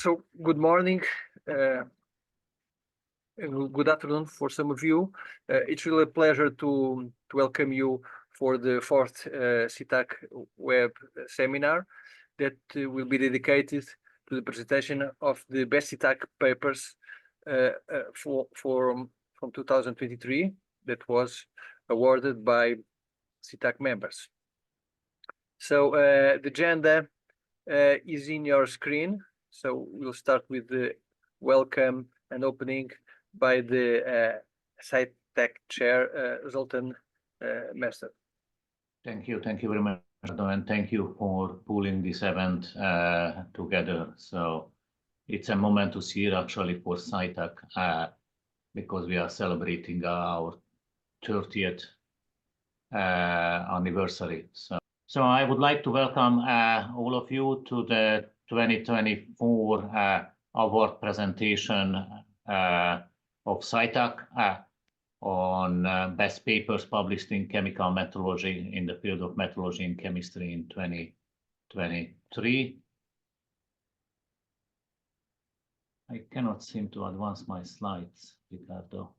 So good morning, good afternoon for some of you. It's really a pleasure to welcome you for the fourth CITAC web seminar that will be dedicated to the presentation of the best CITAC papers from 2023 that was awarded by CITAC members. So the agenda is in your screen. So we'll start with the welcome and opening by the CITAC chair, Zoltán Mester. Thank you very much, and thank you for pulling this event together. So it's a moment to see actually for CITAC because we are celebrating our 30th anniversary. So I would like to welcome all of you to the 2024 award presentation of CITAC on best papers published in chemical metallurgy in the field of metallurgy and chemistry in 2023. I cannot seem to advance my slides, Ricardo.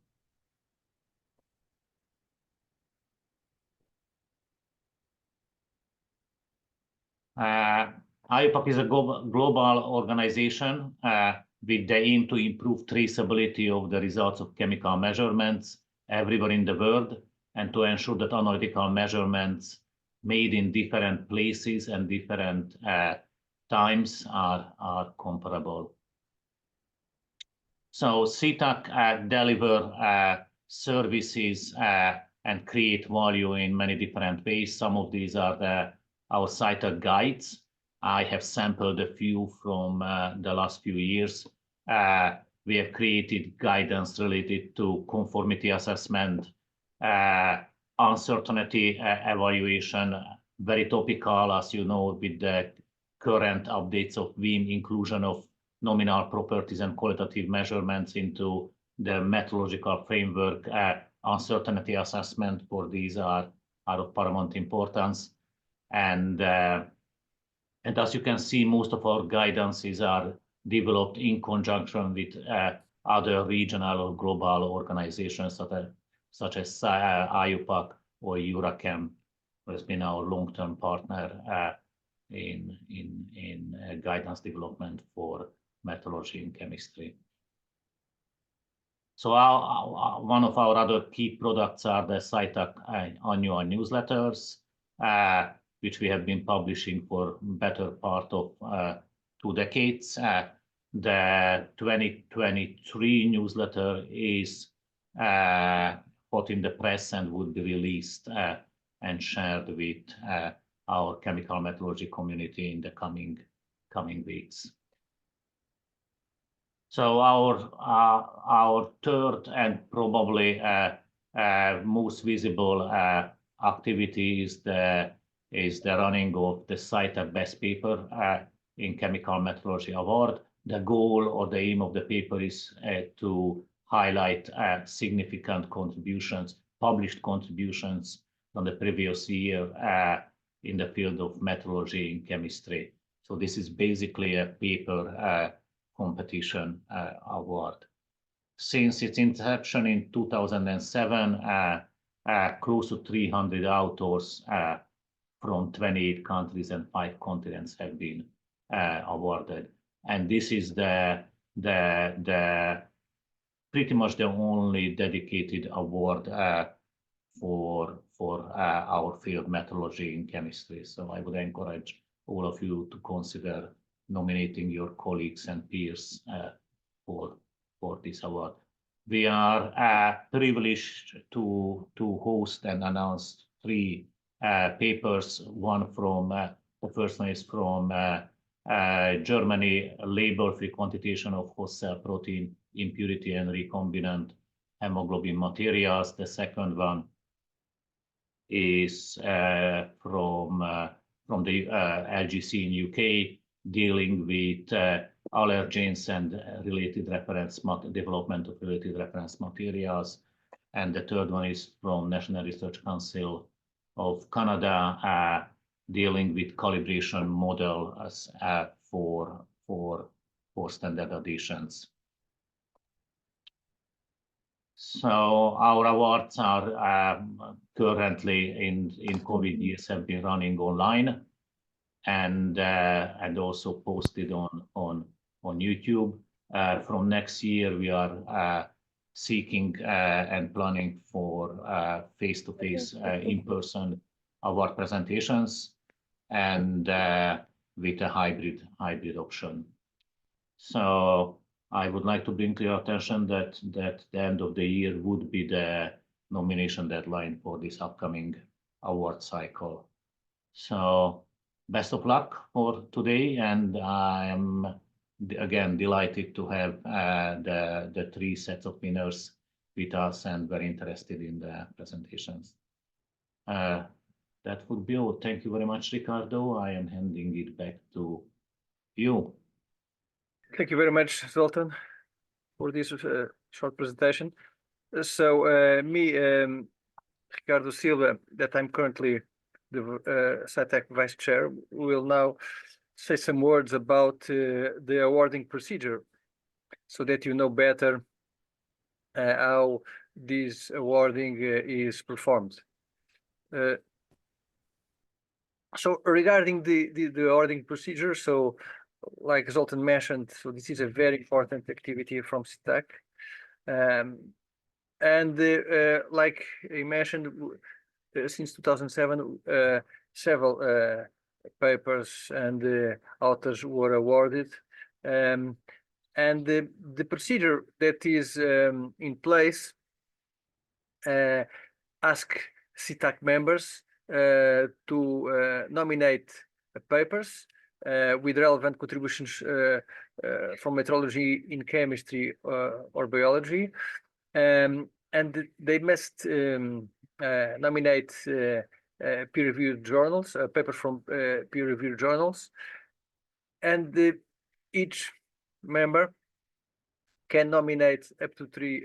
IUPAC is a global organization with the aim to improve traceability of the results of chemical measurements everywhere in the world and to ensure that analytical measurements made in different places and different times are comparable. So CITAC deliver services and create value in many different ways. Some of these are our CITAC guides. I have sampled a few from the last few years. We have created guidance related to conformity assessment, uncertainty evaluation, very topical, as you know, with the current updates of WIM, inclusion of nominal properties and qualitative measurements into the metallurgical framework. Uncertainty assessment for these are of paramount importance. And as you can see, most of our guidances are developed in conjunction with other regional or global organizations such as IUPAC or EURACHEM, who has been our long-term partner in guidance development for metallurgy and chemistry. So one of our other key products are the CITAC annual newsletters, which we have been publishing for better part of 2 decades. The 2023 newsletter is hot in the press and would be released and shared with our chemical metallurgy community in the coming weeks. So our third and probably most visible activity is the running of the CITAC Best Paper in Chemical Metallurgy Award. The goal or the aim of the paper is to highlight significant contributions, published contributions from the previous year in the field of metallurgy and chemistry. So this is basically a paper competition award. Since its inception in 2007, close to 300 authors from 28 countries and 5 continents have been awarded. And this is pretty much the only dedicated award for our field, metallurgy and chemistry. So I would encourage all of you to consider nominating your colleagues and peers for this award. We are privileged to host and announce 3 papers. One from the first one is from Germany, label-free quantitation of host cell protein impurity and recombinant hemoglobin materials. The second one is from the LGC in UK, dealing with allergens and related reference development of related reference materials. And the third one is from National Research Council of Canada, dealing with calibration model as for standard additions. So our awards are currently in COVID years have been running online and also posted on YouTube. From next year, we are seeking and planning for face-to-face in-person award presentations and with a hybrid option. So I would like to bring to your attention that the end of the year would be the nomination deadline for this upcoming award cycle. So best of luck for today, and I am again delighted to have the three sets of winners with us and very interested in the presentations. That would be all. Thank you very much, Ricardo. I am handing it back to you. Thank you very much, Zoltán, for this short presentation. So Ricardo Silva, that I'm currently the CITAC Vice Chair, will now say some words about the awarding procedure so that you know better how this awarding is performed. So regarding the awarding procedure, so like Zoltán mentioned, so this is a very important activity from CITAC. Like he mentioned, since 2007, several papers and authors were awarded. And the procedure that is in place ask CITAC members to nominate papers with relevant contributions from metrology in chemistry or biology, and they must nominate peer-reviewed journals, papers from peer-reviewed journals, and each member can nominate up to 3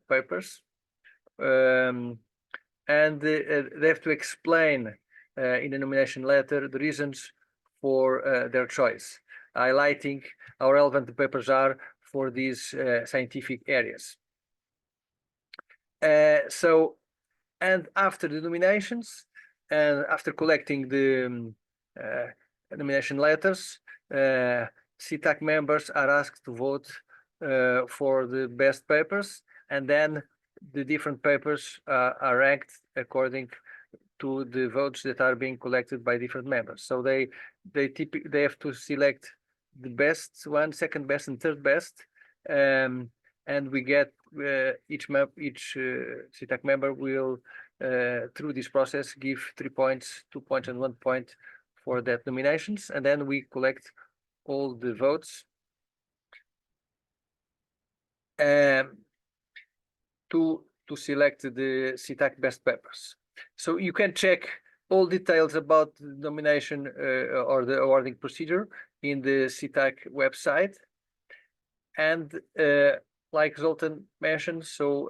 papers, and they have to explain in the nomination letter the reasons for their choice, highlighting how relevant the papers are for these scientific areas. And after the nominations and after collecting the nomination letters, CITAC members are asked to vote for the best papers, and then the different papers are ranked according to the votes that are being collected by different members. So they have to select the best one, second best, and third best, and we get each CITAC member will through this process give 3 points, 2 points, and 1 point for that nominations, and then we collect all the votes to select the CITAC best papers. So you can check all details about the nomination or the awarding procedure in the CITAC website. And like Zoltán mentioned, so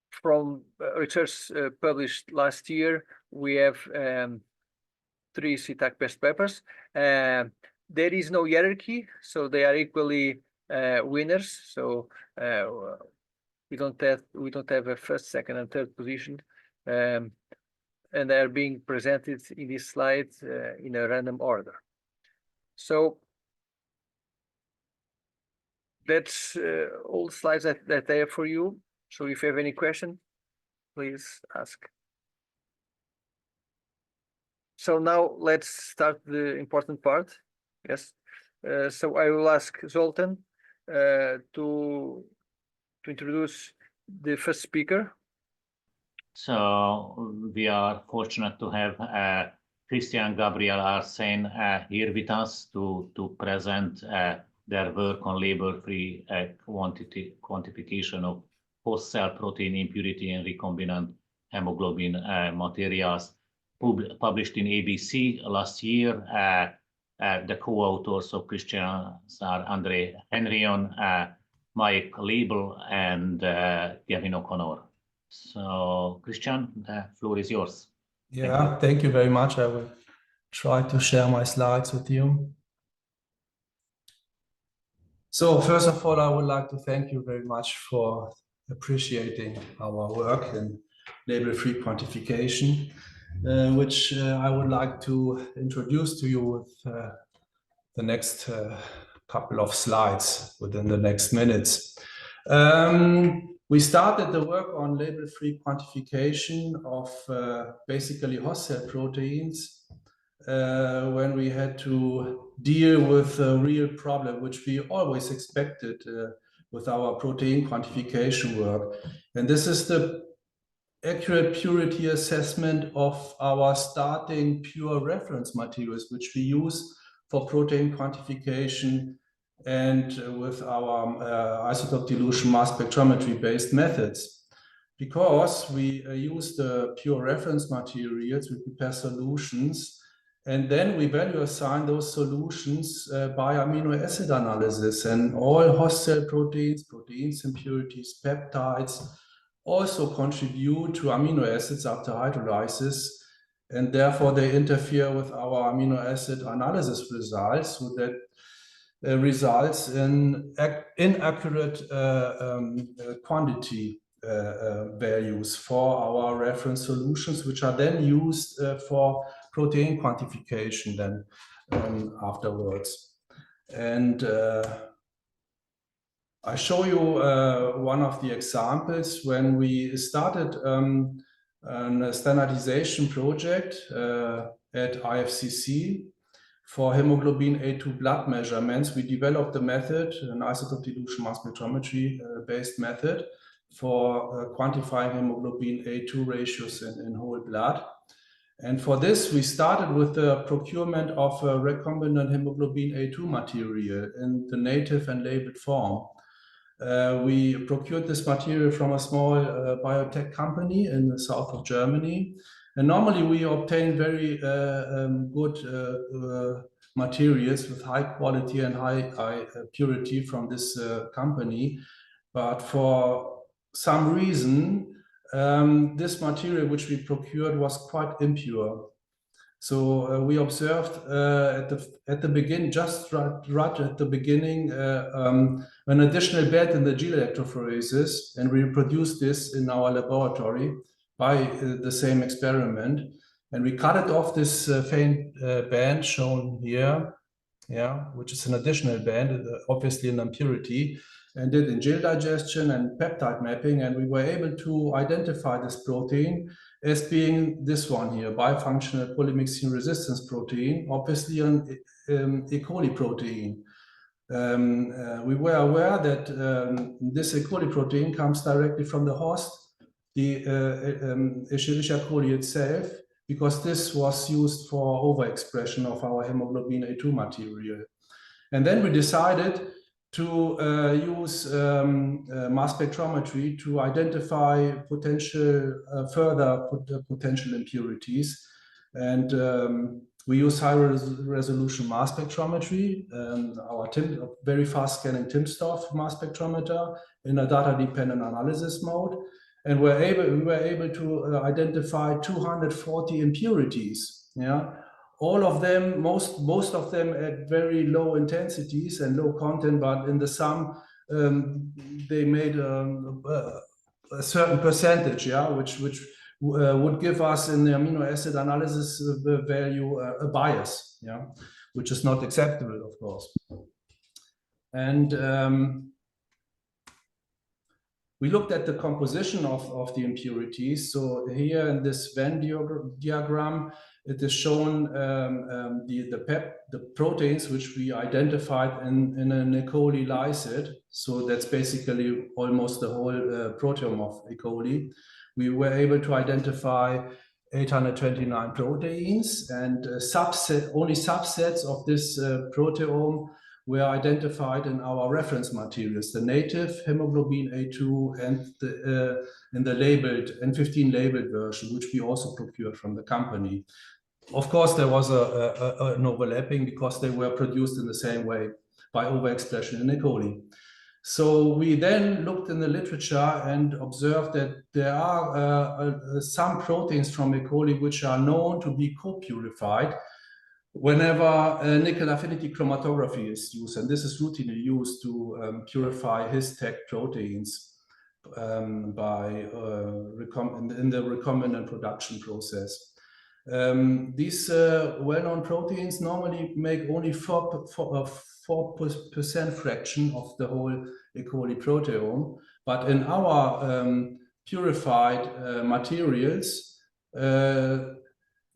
from research published last year, we have 3 CITAC best papers. There is no hierarchy, so they are equally winners. So we don't have a first, second, and third position, and they are being presented in this slide in a random order. So that's all the slides that I have for you. So if you have any question, please ask. So now let's start the important part. Yes. So I will ask Zoltán to introduce the first speaker. So we are fortunate to have Christian Gabriel Arsene here with us to present their work on label-free quantification of host cell protein impurity and recombinant hemoglobin materials, published in ABC last year. The co-authors of Christian's are André Henrion, Mike Liebel, and Gavin O'Connor. So, Christian, the floor is yours. Yeah, thank you very much. I will try to share my slides with you. So first of all, I would like to thank you very much for appreciating our work in label-free quantification, which I would like to introduce to you with the next couple of slides within the next minutes. We started the work on label-free quantification of basically host cell proteins when we had to deal with a real problem, which we always expected with our protein quantification work. And this is the accurate purity assessment of our starting pure reference materials, which we use for protein quantification and with our isotope dilution mass spectrometry based methods. Because we use the pure reference materials, we prepare solutions, and then we value assign those solutions by amino acid analysis. And all host cell proteins, proteins, impurities, peptides also contribute to amino acids after hydrolysis. And therefore they interfere with our amino acid analysis results, so that results in inaccurate quantity values for our reference solutions, which are then used for protein quantification then afterwards. And I show you one of the examples when we started a standardization project at IFCC for hemoglobin A2 blood measurements. We developed a method, an isotope dilution mass spectrometry based method for quantifying hemoglobin A2 ratios in whole blood. And for this, we started with the procurement of a recombinant hemoglobin A2 material in the native and labeled form. We procured this material from a small biotech company in the south of Germany. And normally we obtain very good materials with high quality and high purity from this company. But for some reason, this material which we procured was quite impure. So we observed at the beginning, just right at the beginning, an additional bed in the gel electrophoresis, and we reproduced this in our laboratory by the same experiment. And we cut it off this faint band shown here, which is an additional band, obviously an impurity, and did in gel digestion and peptide mapping, and we were able to identify this protein as being this one here, bifunctional polymyxin resistance protein, obviously an E. coli protein. We were aware that this E. coli protein comes directly from the host, the Escherichia coli itself, because this was used for overexpression of our hemoglobin A2 material. And then we decided to use mass spectrometry to identify potential further potential impurities. And we use high resolution mass spectrometry, our very fast scanning timsTOF mass spectrometer in a data-dependent analysis mode. And we were able to identify 240 impurities. All of them, most of them at very low intensities and low content, but in the sum, they made a certain percentage, which would give us in the amino acid analysis value a bias, which is not acceptable, of course. And we looked at the composition of the impurities. So here in this Venn diagram, it is shown the proteins which we identified in an E. coli lysate. So that's basically almost the whole proteome of E. coli. We were able to identify 829 proteins, and only subsets of this proteome were identified in our reference materials, the native hemoglobin A2 and in the labeled N15 labeled version, which we also procured from the company. Of course, there was an overlapping because they were produced in the same way by overexpression in E. coli. So we then looked in the literature and observed that there are some proteins from E. coli which are known to be co-purified whenever nickel affinity chromatography is used, and this is routinely used to purify HISTAC proteins in the recombinant production process. These well-known proteins normally make only 4% fraction of the whole E. coli proteome, but in our purified materials,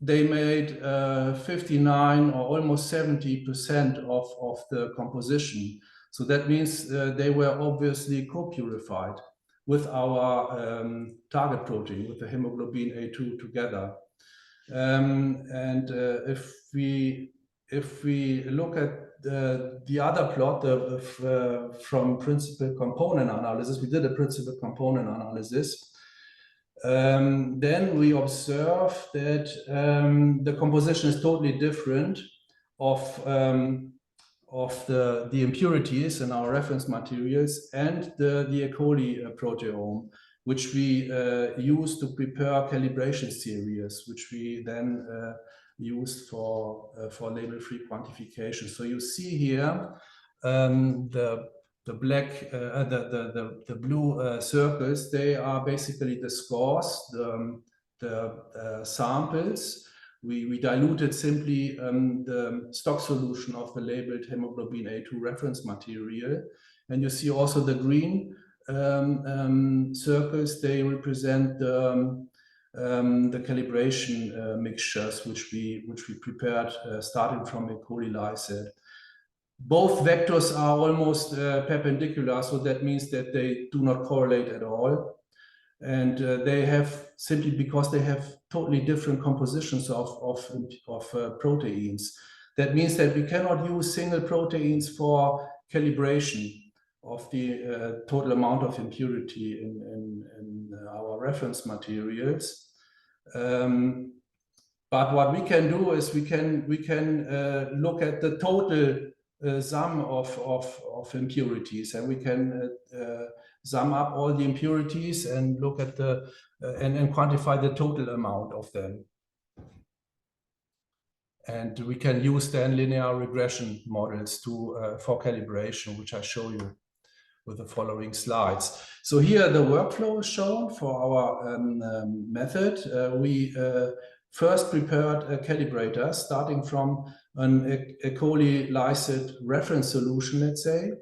they made 59 or almost 70% of the composition. So that means they were obviously co-purified with our target protein, with the hemoglobin A2 together. If we look at the other plot from principal component analysis, we did a principal component analysis. Then we observe that the composition is totally different of the impurities in our reference materials and the E. coli proteome, which we use to prepare calibration series, which we then used for label-free quantification. So you see here the black, the blue circles. They are basically the scores, the samples. We diluted simply the stock solution of the labeled hemoglobin A2 reference material, and you see also the green circles. They represent the calibration mixtures which we prepared starting from E. coli lysate. Both vectors are almost perpendicular, so that means that they do not correlate at all, and they have, simply because they have totally different compositions of proteins. That means that we cannot use single proteins for calibration of the total amount of impurity in our reference materials. But what we can do is we can look at the total sum of impurities, and we can sum up all the impurities and look at the and quantify the total amount of them. And we can use then linear regression models for calibration, which I show you with the following slides. So here the workflow is shown for our method. We first prepared a calibrator starting from an E. coli lysate reference solution, let's say.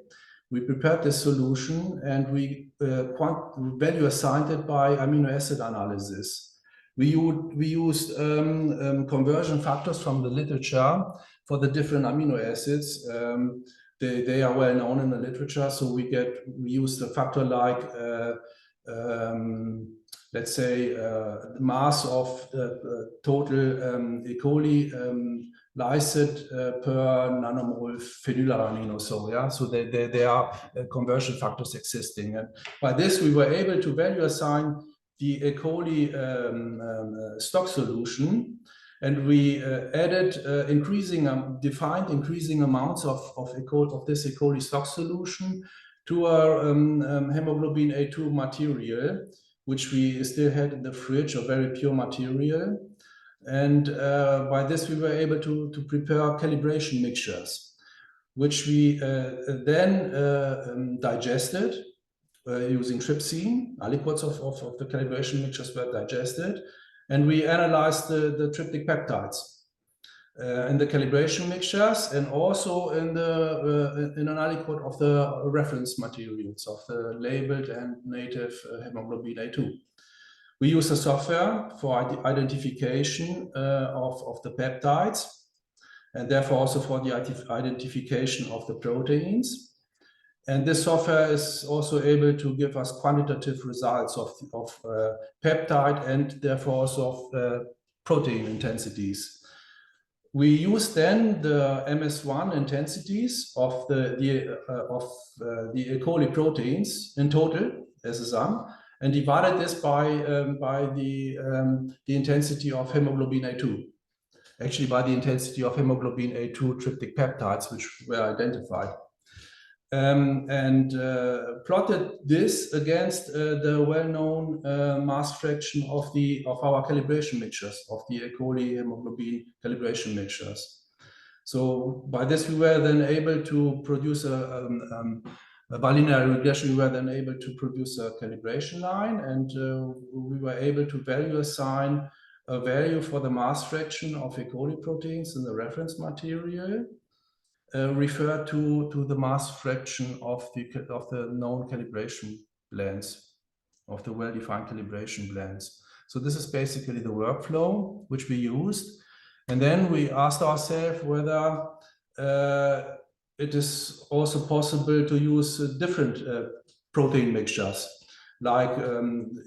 We prepared this solution and we value assigned it by amino acid analysis. We used conversion factors from the literature for the different amino acids. They are well known in the literature, so we use a factor like let's say the mass of the total E. coli lysate per nanomole phenylalanine or so. Yeah, so there are conversion factors existing, and by this we were able to value assign the E. coli stock solution, and we added defined increasing amounts of this E. coli stock solution to our hemoglobin A2 material, which we still had in the fridge, a very pure material. And by this we were able to prepare calibration mixtures, which we then digested using trypsin. Aliquots of the calibration mixtures were digested, and we analyzed the tryptic peptides in the calibration mixtures, and also in an aliquot of the reference materials of the labeled and native hemoglobin A2. We use a software for identification of the peptides, and therefore also for the identification of the proteins. And this software is also able to give us quantitative results of peptide and therefore also of protein intensities. We use then the MS1 intensities of the E. coli proteins in total as a sum, and divided this by the intensity of hemoglobin A2. Actually, by the intensity of hemoglobin A2 tryptic peptides, which were identified. And plotted this against the well-known mass fraction of our calibration mixtures, of the E. coli hemoglobin calibration mixtures. So by this, we were then able to produce by linear regression, we were then able to produce a calibration line, and we were able to assign a value for the mass fraction of E. coli proteins in the reference material, referred to the mass fraction of the known calibration blends, of the well-defined calibration blends. So this is basically the workflow which we used. And then we asked ourselves whether it is also possible to use different protein mixtures, like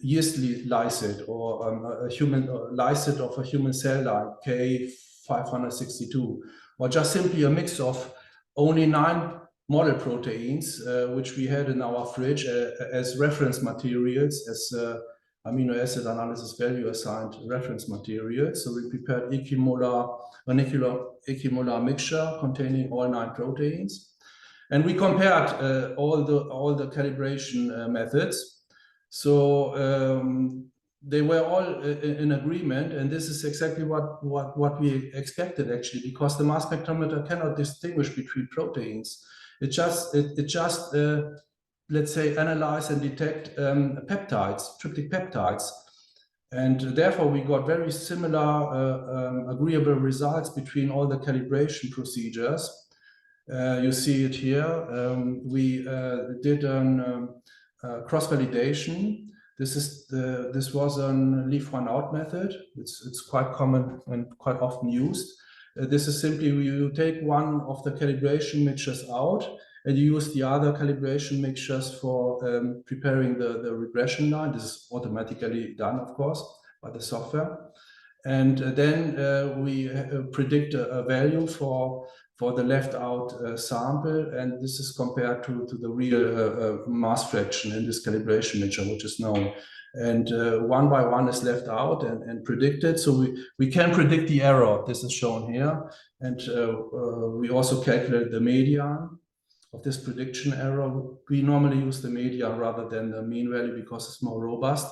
yeast lysate or a human lysate of a human cell line, K562, or just simply a mix of only 9 model proteins, which we had in our fridge as reference materials, as amino acid analysis value assigned reference materials. So we prepared an equimolar mixture containing all 9 proteins. And we compared all the calibration methods. So they were all in agreement, and this is exactly what we expected, actually, because the mass spectrometer cannot distinguish between proteins. It just let's say, analyze and detect peptides, tryptic peptides. And therefore, we got very similar agreeable results between all the calibration procedures. You see it here. We did a cross-validation. This was a leave one out method. It's quite common and quite often used. This is simply you take one of the calibration mixtures out, and you use the other calibration mixtures for preparing the regression line. This is automatically done, of course, by the software. And then we predict a value for the left out sample, and this is compared to the real mass fraction in this calibration mixture, which is known. And one by one is left out and predicted. So we can predict the error. This is shown here. And we also calculate the median of this prediction error. We normally use the median rather than the mean value because it's more robust.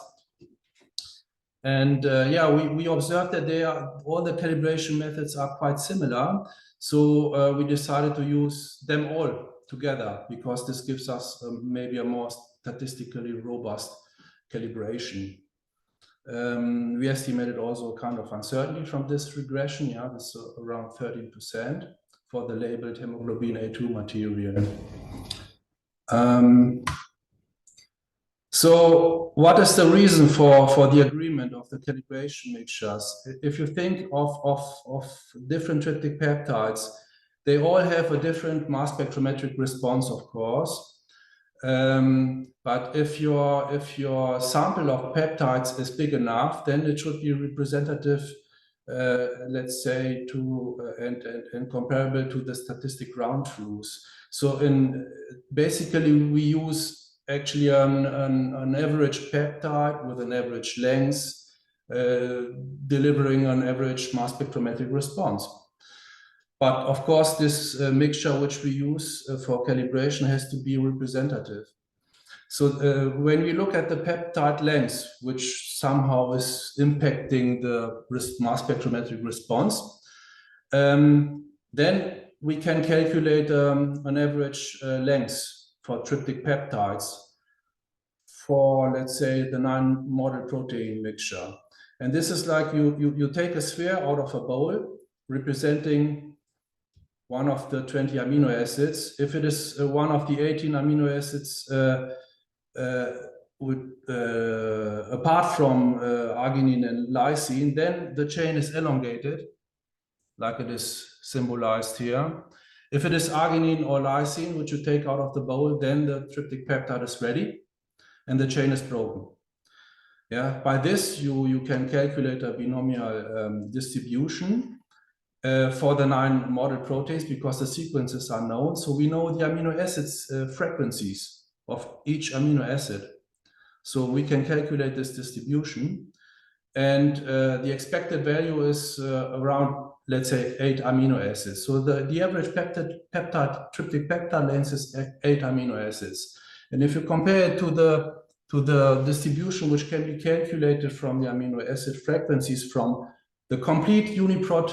And yeah, we observed that all the calibration methods are quite similar. So we decided to use them all together because this gives us maybe a more statistically robust calibration. We estimated also kind of uncertainty from this regression. Yeah, this is around 13% for the labeled hemoglobin A2 material. So what is the reason for the agreement of the calibration mixtures? If you think of different tryptic peptides, they all have a different mass spectrometric response, of course. But if your sample of peptides is big enough, then it should be representative, let's say, to and comparable to the statistic ground truths. So basically we use actually an average peptide with an average length, delivering an average mass spectrometric response. But of course, this mixture which we use for calibration has to be representative. So when we look at the peptide length, which somehow is impacting the mass spectrometric response, then we can calculate an average length for tryptic peptides for, let's say, the 9 model protein mixture. And this is like you take a sphere out of a bowl representing one of the 20 amino acids. If it is one of the 18 amino acids apart from arginine and lysine, then the chain is elongated, like it is symbolized here. If it is arginine or lysine, which you take out of the bowl, then the tryptic peptide is ready and the chain is broken. Yeah, by this you can calculate a binomial distribution for the 9 model proteins because the sequences are known. So we know the amino acids frequencies of each amino acid. So we can calculate this distribution, and the expected value is around, let's say, 8 amino acids. So the average tryptic peptide length is 8 amino acids. And if you compare it to the distribution which can be calculated from the amino acid frequencies from the complete uniprot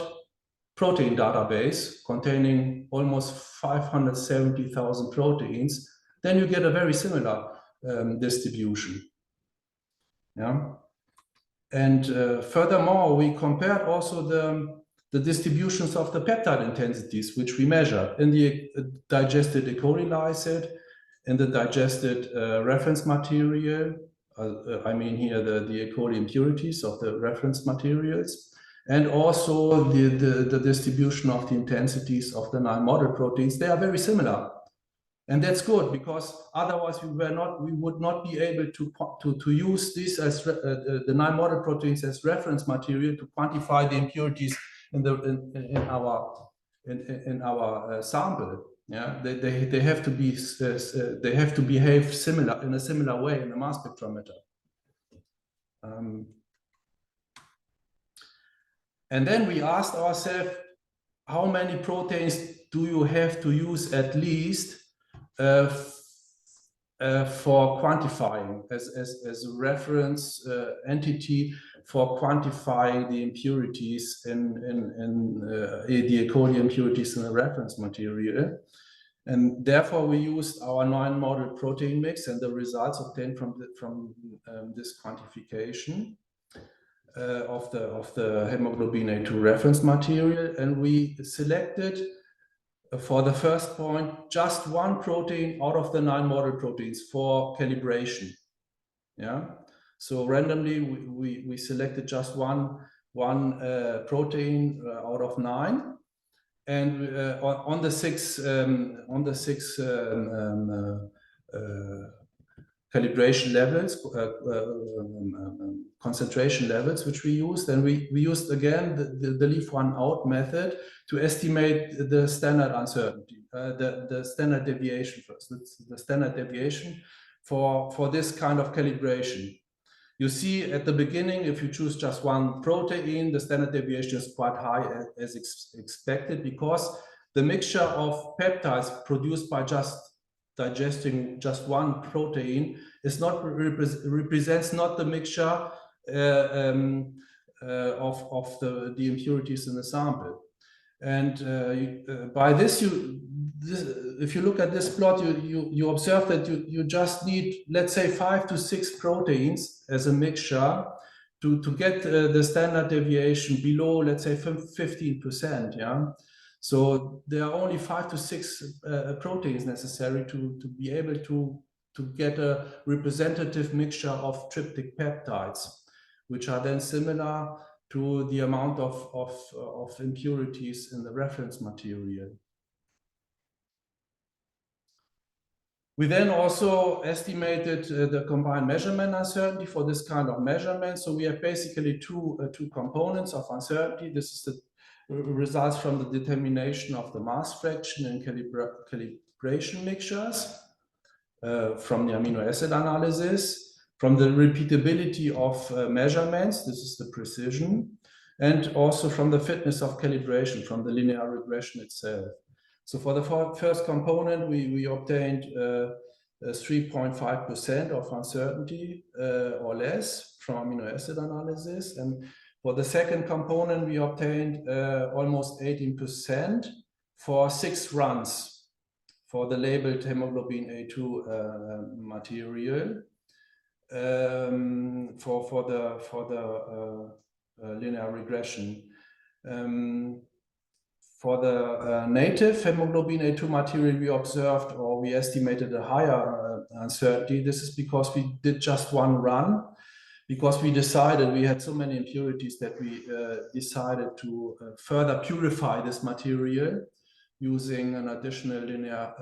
protein database containing almost 570,000 proteins, then you get a very similar distribution. Yeah. And furthermore, we compared also the distributions of the peptide intensities, which we measure in the digested E. coli lysate, in the digested reference material. I mean here the E. coli impurities of the reference materials, and also the distribution of the intensities of the 9 model proteins. They are very similar. And that's good, because otherwise we would not be able to use this as the 9 model proteins as reference material to quantify the impurities in our sample. Yeah, they have to be they have to behave similar in a similar way in the mass spectrometer. And then we asked ourselves, how many proteins do you have to use at least for quantifying as a reference entity for quantifying the impurities in the E. coli impurities in the reference material. And therefore we used our 9 model protein mix and the results obtained from this quantification of the hemoglobin A2 reference material, and we selected for the first point just 1 protein out of the 9 model proteins for calibration. Yeah, so randomly we selected just one protein out of 9, and on the six calibration levels, concentration levels, which we used. And we used again the leave one out method to estimate the standard uncertainty, the standard deviation first. The standard deviation for this kind of calibration. You see at the beginning, if you choose just 1 protein, the standard deviation is quite high as expected, because the mixture of peptides produced by just digesting just 1 protein is not represents not the mixture of the impurities in the sample. And by this, if you look at this plot, you observe that you just need, let's say, 5 to 6 proteins as a mixture to get the standard deviation below, let's say, 15%. Yeah. So there are only 5 to 6 proteins necessary to be able to get a representative mixture of tryptic peptides, which are then similar to the amount of impurities in the reference material. We then also estimated the combined measurement uncertainty for this kind of measurement. So we have basically two components of uncertainty. This is the results from the determination of the mass fraction in calibration mixtures, from the amino acid analysis, from the repeatability of measurements, this is the precision, and also from the fitness of calibration, from the linear regression itself. So for the first component, we obtained 3.5% of uncertainty or less from amino acid analysis. And for the second component, we obtained almost 18% for 6 runs for the labeled hemoglobin A2 material for the linear regression. For the native hemoglobin A2 material, we observed, or we estimated, a higher uncertainty. This is because we did just 1 run, because we decided we had so many impurities that we decided to further purify this material using an additional linear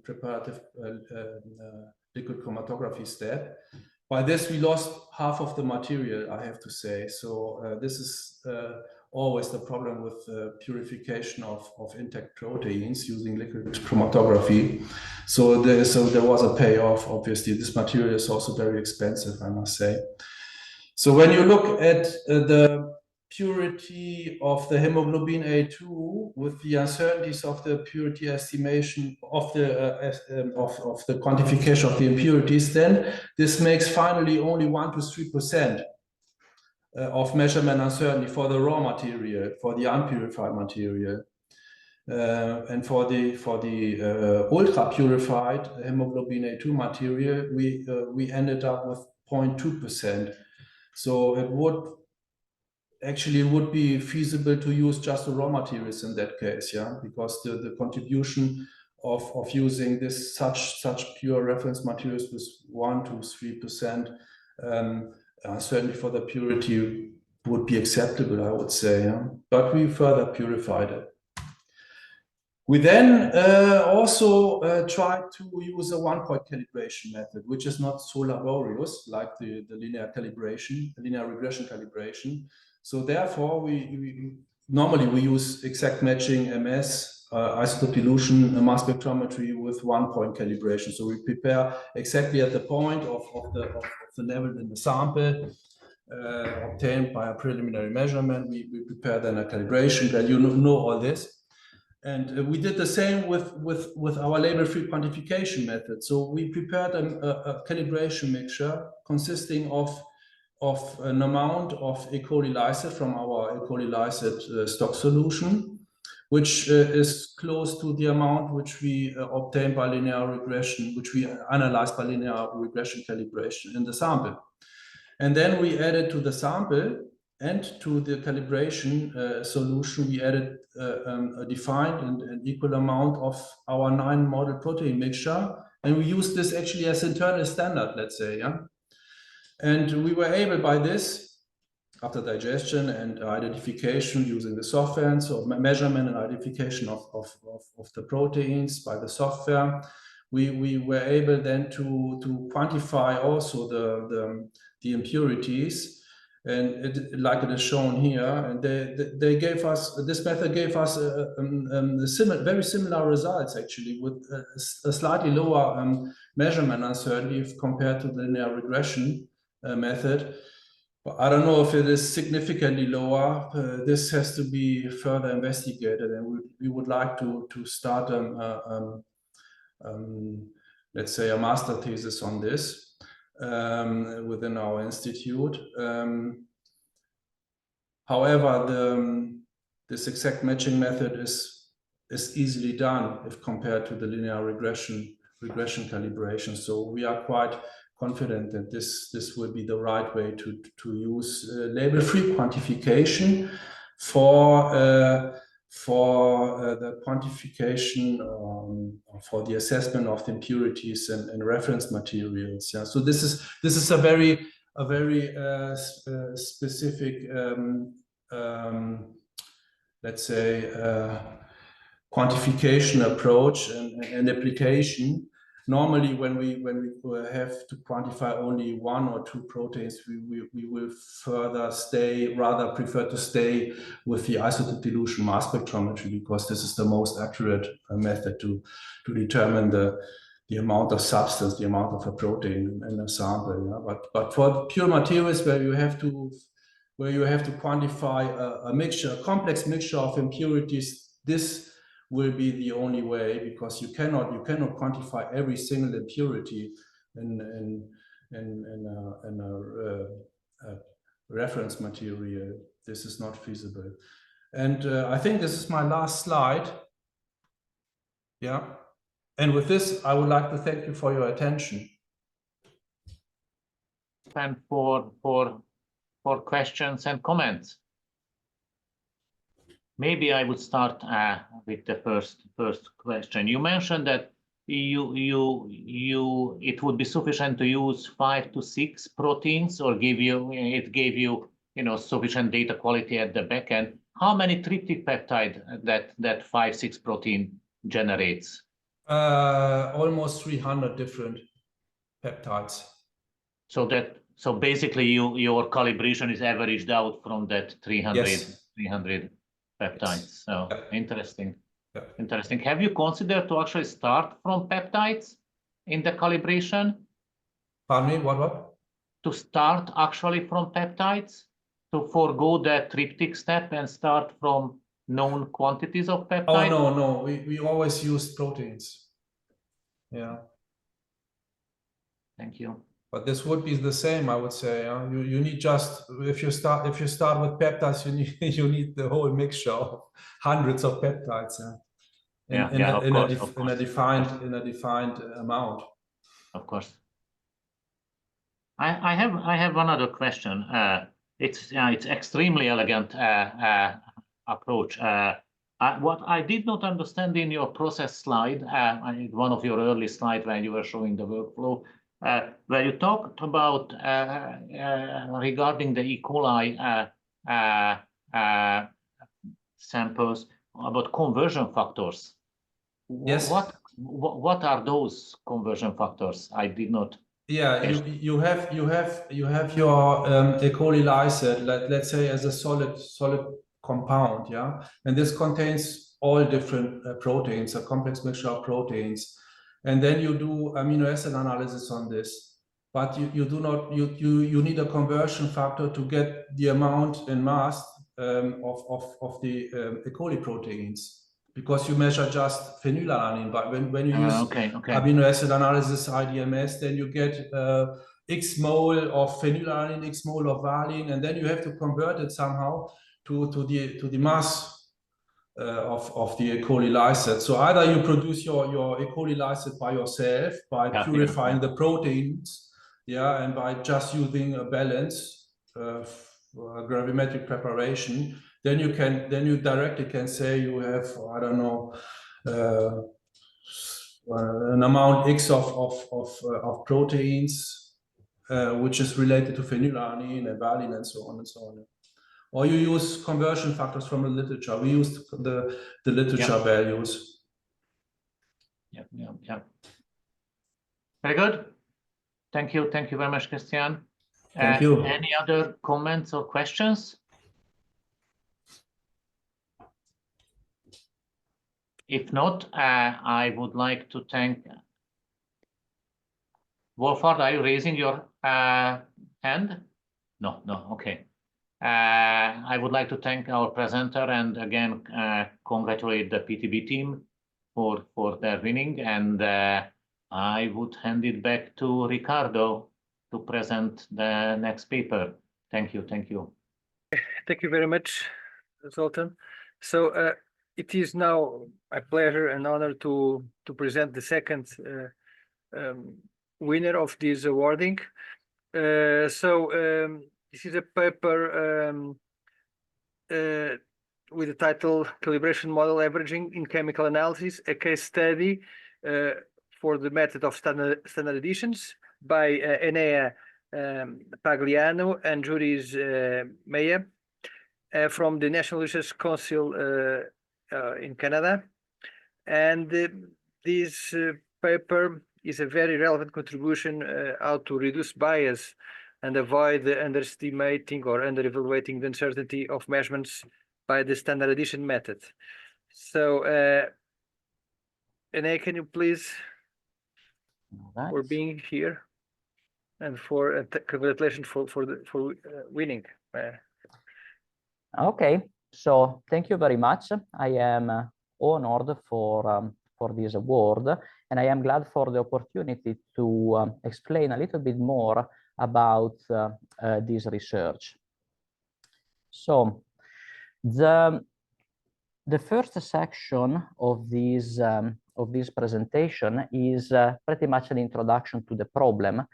preparative liquid chromatography step. By this, we lost half of the material, I have to say. So this is always the problem with purification of intact proteins using liquid chromatography. So there was a payoff. Obviously, this material is also very expensive, I must say. So when you look at the purity of the hemoglobin A2 with the uncertainties of the purity estimation of the quantification of the impurities, then this makes finally only 1 to 3% of measurement uncertainty for the raw material, for the unpurified material. And for the ultra purified hemoglobin A2 material, we ended up with 0.2%. So it would be feasible to use just the raw materials in that case, yeah, because the contribution of using this such pure reference materials was 1 to 3%. Certainly for the purity would be acceptable, I would say, yeah? But we further purified it. We then also tried to use a one-point calibration method, which is not so laborious like the linear calibration, the linear regression calibration. So therefore, we normally use exact matching MS, isotope dilution, mass spectrometry with one-point calibration. So we prepare exactly at the point of the level in the sample, obtained by a preliminary measurement. We prepare then a calibration, that you know all this. And we did the same with our label-free quantification method. So we prepared a calibration mixture consisting of an amount of E. coli lysate from our E. coli lysate stock solution, which is close to the amount which we obtained by linear regression, which we analyzed by linear regression calibration in the sample. And then we added to the sample and to the calibration solution, we added a defined and equal amount of our 9 model protein mixture. And we used this actually as internal standard, let's say, yeah. And we were able by this, after digestion and identification using the software, so measurement and identification of the proteins by the software, we were able then to quantify also the impurities. And like it is shown here, and they gave us, this method gave us very similar results actually, with a slightly lower measurement uncertainty if compared to the linear regression method. But I don't know if it is significantly lower. This has to be further investigated, and we would like to start let's say a master thesis on this. Within our institute. However, this exact matching method is easily done if compared to the linear regression calibration. So we are quite confident that this will be the right way to use label-free quantification for the quantification, for the assessment of the impurities and reference materials. Yeah. So this is a very specific, let's say, quantification approach and application. Normally, when we have to quantify only 1 or 2 proteins, we will rather prefer to stay with the isotope dilution mass spectrometry, because this is the most accurate method to determine the amount of substance, the amount of a protein in a sample. Yeah? But for pure materials where you have to quantify a complex mixture of impurities, this will be the only way, because you cannot quantify every single impurity in a reference material. This is not feasible. And I think this is my last slide. Yeah. And with this, I would like to thank you for your attention. And for questions and comments. Maybe I would start with the first question. You mentioned that it would be sufficient to use 5 to 6 proteins, or gave you sufficient data quality at the back end. How many tryptic peptide that 5-6 protein generates? Almost 300 different peptides. So basically your calibration is averaged out from that 300. Yes. 300 peptides. Yes. So yeah. Interesting. Yeah. Interesting. Have you considered to actually start from peptides in the calibration? Pardon me, what? To start actually from peptides? To forego the tryptic step and start from known quantities of peptides? Oh, no. We always use proteins. Yeah. Thank you. But this would be the same, I would say. You need just, if you start with peptides, you need the whole mixture of hundreds of peptides. In a defined amount. Of course. I have one other question. It's extremely elegant approach. What I did not understand in your process slide, one of your early slides when you were showing the workflow, where you talked about regarding the E. coli samples about conversion factors. Yes. What are those conversion factors? I did not. Yeah, you have your E. coli lysate, let's say, as a solid compound, yeah, and this contains all different proteins, a complex mixture of proteins, and then you do amino acid analysis on this, but you need a conversion factor to get the amount in mass of the E. coli proteins, because you measure just phenylalanine, but when you use amino acid analysis, IDMS, then you get X mole of phenylalanine, X mole of valine, and then you have to convert it somehow to the mass of the E. coli lysate. So either you produce your E. coli lysate by yourself by purifying the proteins, yeah, and by just using a balance gravimetric preparation, then you directly can say you have, I don't know, an amount X of proteins which is related to phenylalanine and valine and so on and so on. Or you use conversion factors from the literature. We used the literature values. Yeah. Very good. Thank you very much, Christian. Thank you. Any other comments or questions? If not, I would like to thank Wolfhard. Are you raising your hand? No. Okay. I would like to thank our presenter and again congratulate the PTB team for their winning, and I would hand it back to Ricardo to present the next paper. Thank you. Thank you very much, Zoltán. So it is now a pleasure and honor to present the second winner of this awarding. This is a paper with the title Calibration Model Averaging in Chemical Analysis, a case study for the method of standard additions by Enea Pagliano and Juris Meyer from the National Research Council in Canada. And this paper is a very relevant contribution how to reduce bias and avoid the underestimating or under-evaluating the uncertainty of measurements by the standard addition method. So, Enea, can you please, for being here and for congratulations for winning. Okay, so thank you very much. I am honored for this award, and I am glad for the opportunity to explain a little bit more about this research. So the first section of this presentation is pretty much an introduction to the problem,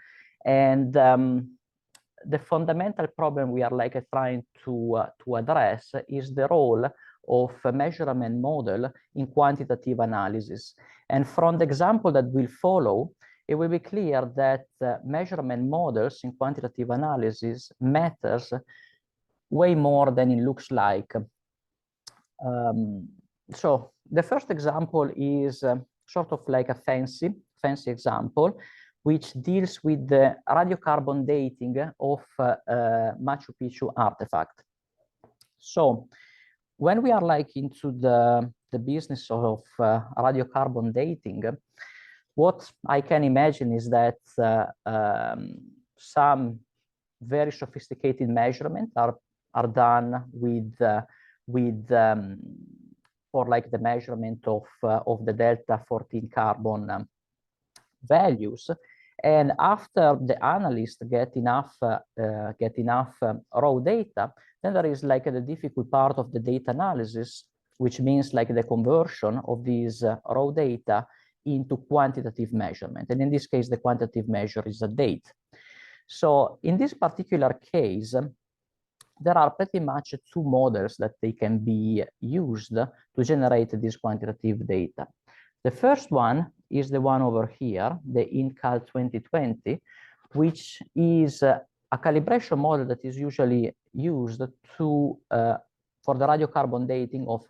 and the fundamental problem we are trying to address is the role of a measurement model in quantitative analysis. And from the example that will follow, it will be clear that measurement models in quantitative analysis matters way more than it looks like. So the first example is sort of like a fancy example, which deals with the radiocarbon dating of Machu Picchu artifact. So when we are into the business of radiocarbon dating, what I can imagine is that some very sophisticated measurements are done for the measurement of the delta 14 carbon values, And after the analysts get enough raw data, then there is like the difficult part of the data analysis, which means like the conversion of these raw data into quantitative measurement. And in this case, the quantitative measure is a date. So in this particular case, there are pretty much two models that they can be used to generate this quantitative data. The first one is the one over here, the INCAL 2020, which is a calibration model that is usually used to for the radiocarbon dating of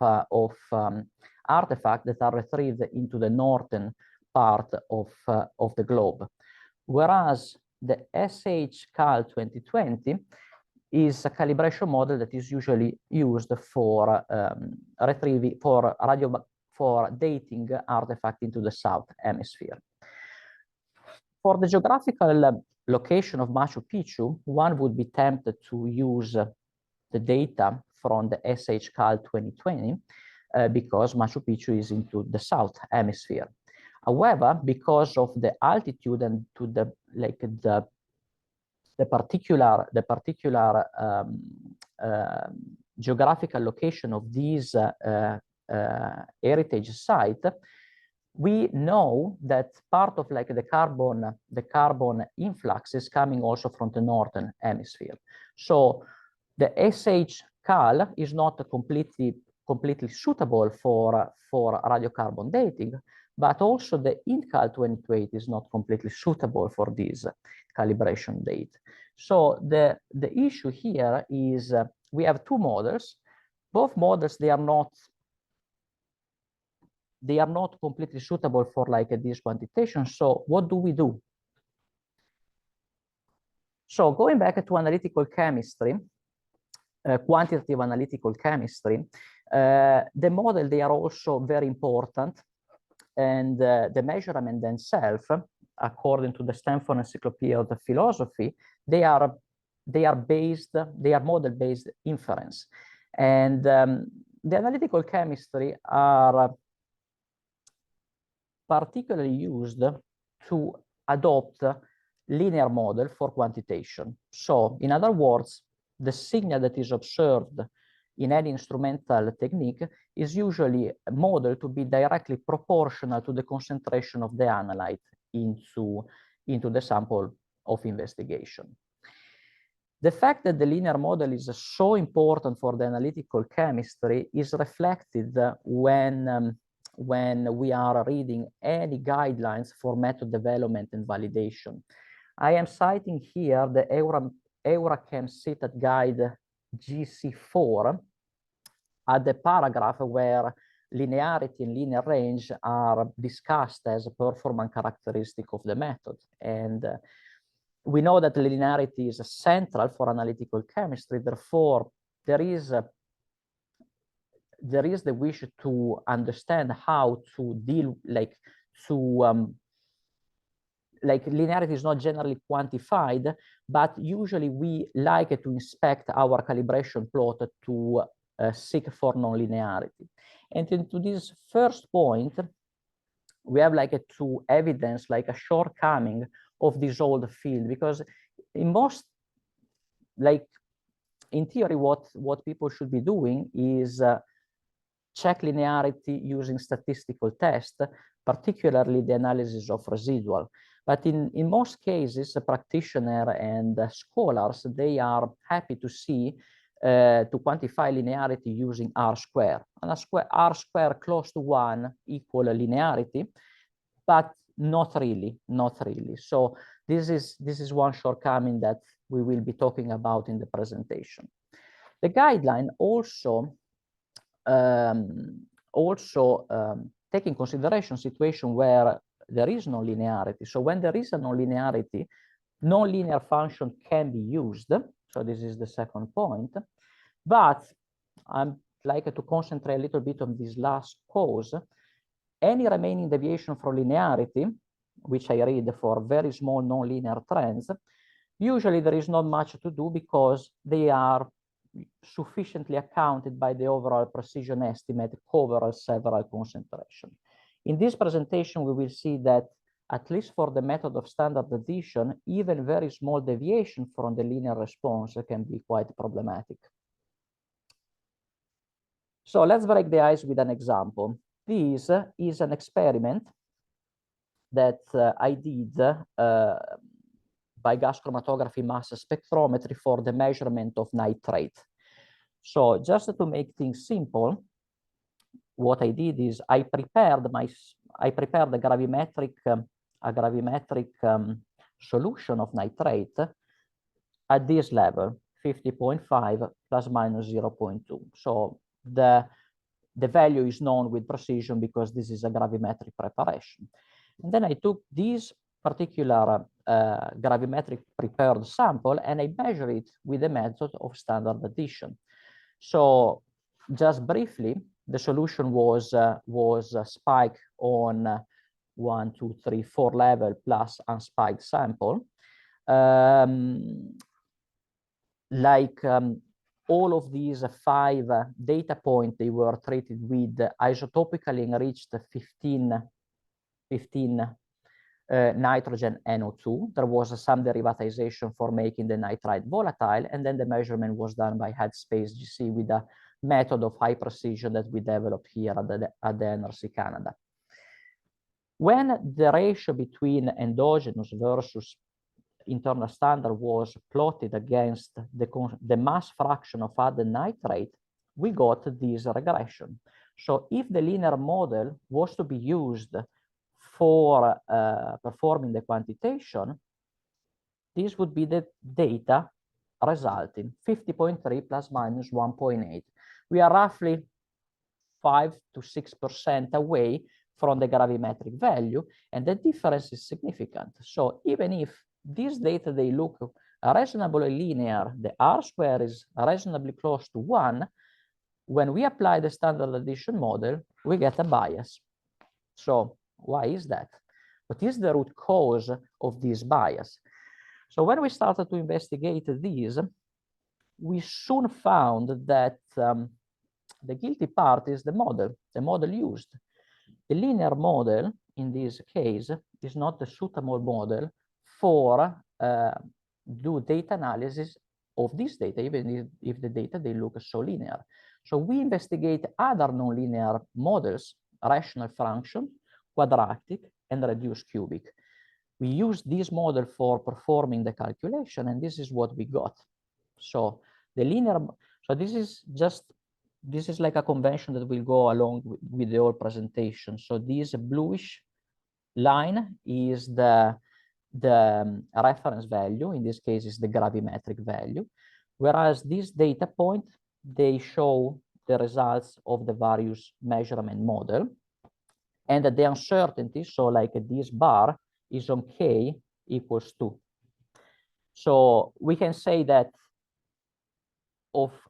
artifacts that are retrieved into the northern part of the globe. Whereas the SHCAL 2020 is a calibration model that is usually used for retrieving, for dating artifact into the South Hemisphere. For the geographical location of Machu Picchu, one would be tempted to use the data from the SHCAL 2020 because Machu Picchu is into the South Hemisphere. However, because of the altitude and to the particular geographical location of these heritage site, we know that part of like the carbon influx is coming also from the northern hemisphere. So the SHCAL is not completely suitable for radiocarbon dating, but also the INCAL 2020 is not completely suitable for this calibration date. So the issue here is we have two models. Both models, they are not completely suitable for like this quantitation. So what do we do? So going back to analytical chemistry, quantitative analytical chemistry, the model, they are also very important. And the measurement themselves, according to the Stanford Encyclopedia of the Philosophy, they are model-based inference. And the analytical chemistry are particularly used to adopt linear model for quantitation. So in other words, the signal that is observed in any instrumental technique is usually modeled to be directly proportional to the concentration of the analyte into the sample of investigation. The fact that the linear model is so important for the analytical chemistry is reflected when we are reading any guidelines for method development and validation. I am citing here the Eurachem CITAC guide GC4 at the paragraph where linearity and linear range are discussed as a performance characteristic of the method. And we know that linearity is central for analytical chemistry. Therefore, there is the wish to understand how to deal linearity is not generally quantified, but usually we like to inspect our calibration plot to seek for nonlinearity. And into this first point, we have to evidence a shortcoming of this old field, because in most, in theory, what people should be doing is check linearity using statistical tests, particularly the analysis of residual. But in most cases, a practitioner and scholars, they are happy to see to quantify linearity using R-square. And R-square close to 1 equal linearity, but not really. So this is one shortcoming that we will be talking about in the presentation. The guideline also take in consideration situation where there is no linearity. So when there is a nonlinearity, nonlinear function can be used. So this is the second point. But I'd like to concentrate a little bit on this last cause. Any remaining deviation from linearity, which I read for very small nonlinear trends, usually there is not much to do because they are sufficiently accounted by the overall precision estimate cover several concentrations. In this presentation, we will see that at least for the method of standard addition, even very small deviation from the linear response can be quite problematic. So let's break the ice with an example. This is an experiment that I did by gas chromatography mass spectrometry for the measurement of nitrate. So just to make things simple, what I did is I prepared a gravimetric solution of nitrate at this level, 50.5 plus minus 0.2. So the value is known with precision because this is a gravimetric preparation. And then I took this particular gravimetric prepared sample and I measured it with the method of standard addition. So just briefly, the solution was spiked on 1, 2, 3, 4 level plus unspiked sample. All of these 5 data points, they were treated with isotopically enriched 15 nitrogen NO2. There was some derivatization for making the nitrite volatile, and then the measurement was done by headspace GC with a method of high precision that we developed here at the NRC Canada. When the ratio between endogenous versus internal standard was plotted against the mass fraction of added nitrate, we got this regression. So if the linear model was to be used for performing the quantitation, this would be the data resulting 50.3 plus minus 1.8. We are roughly 5 to 6% away from the gravimetric value, and the difference is significant. So even if these data, they look reasonably linear, the R square is reasonably close to 1, when we apply the standard addition model, we get a bias. So why is that? What is the root cause of this bias? So when we started to investigate these, we soon found that the guilty part is the model used. The linear model, in this case, is not the suitable model for do data analysis of this data, even if the data, they look so linear. So we investigate other nonlinear models, rational function, quadratic, and reduced cubic. We use this model for performing the calculation, and this is what we got. So the linear, so this is like a convention that will go along with the whole presentation. So this bluish line is the reference value. In this case, is the gravimetric value. Whereas this data point, they show the results of the various measurement model. And the uncertainty, so like this bar, is on k equals 2. So we can say that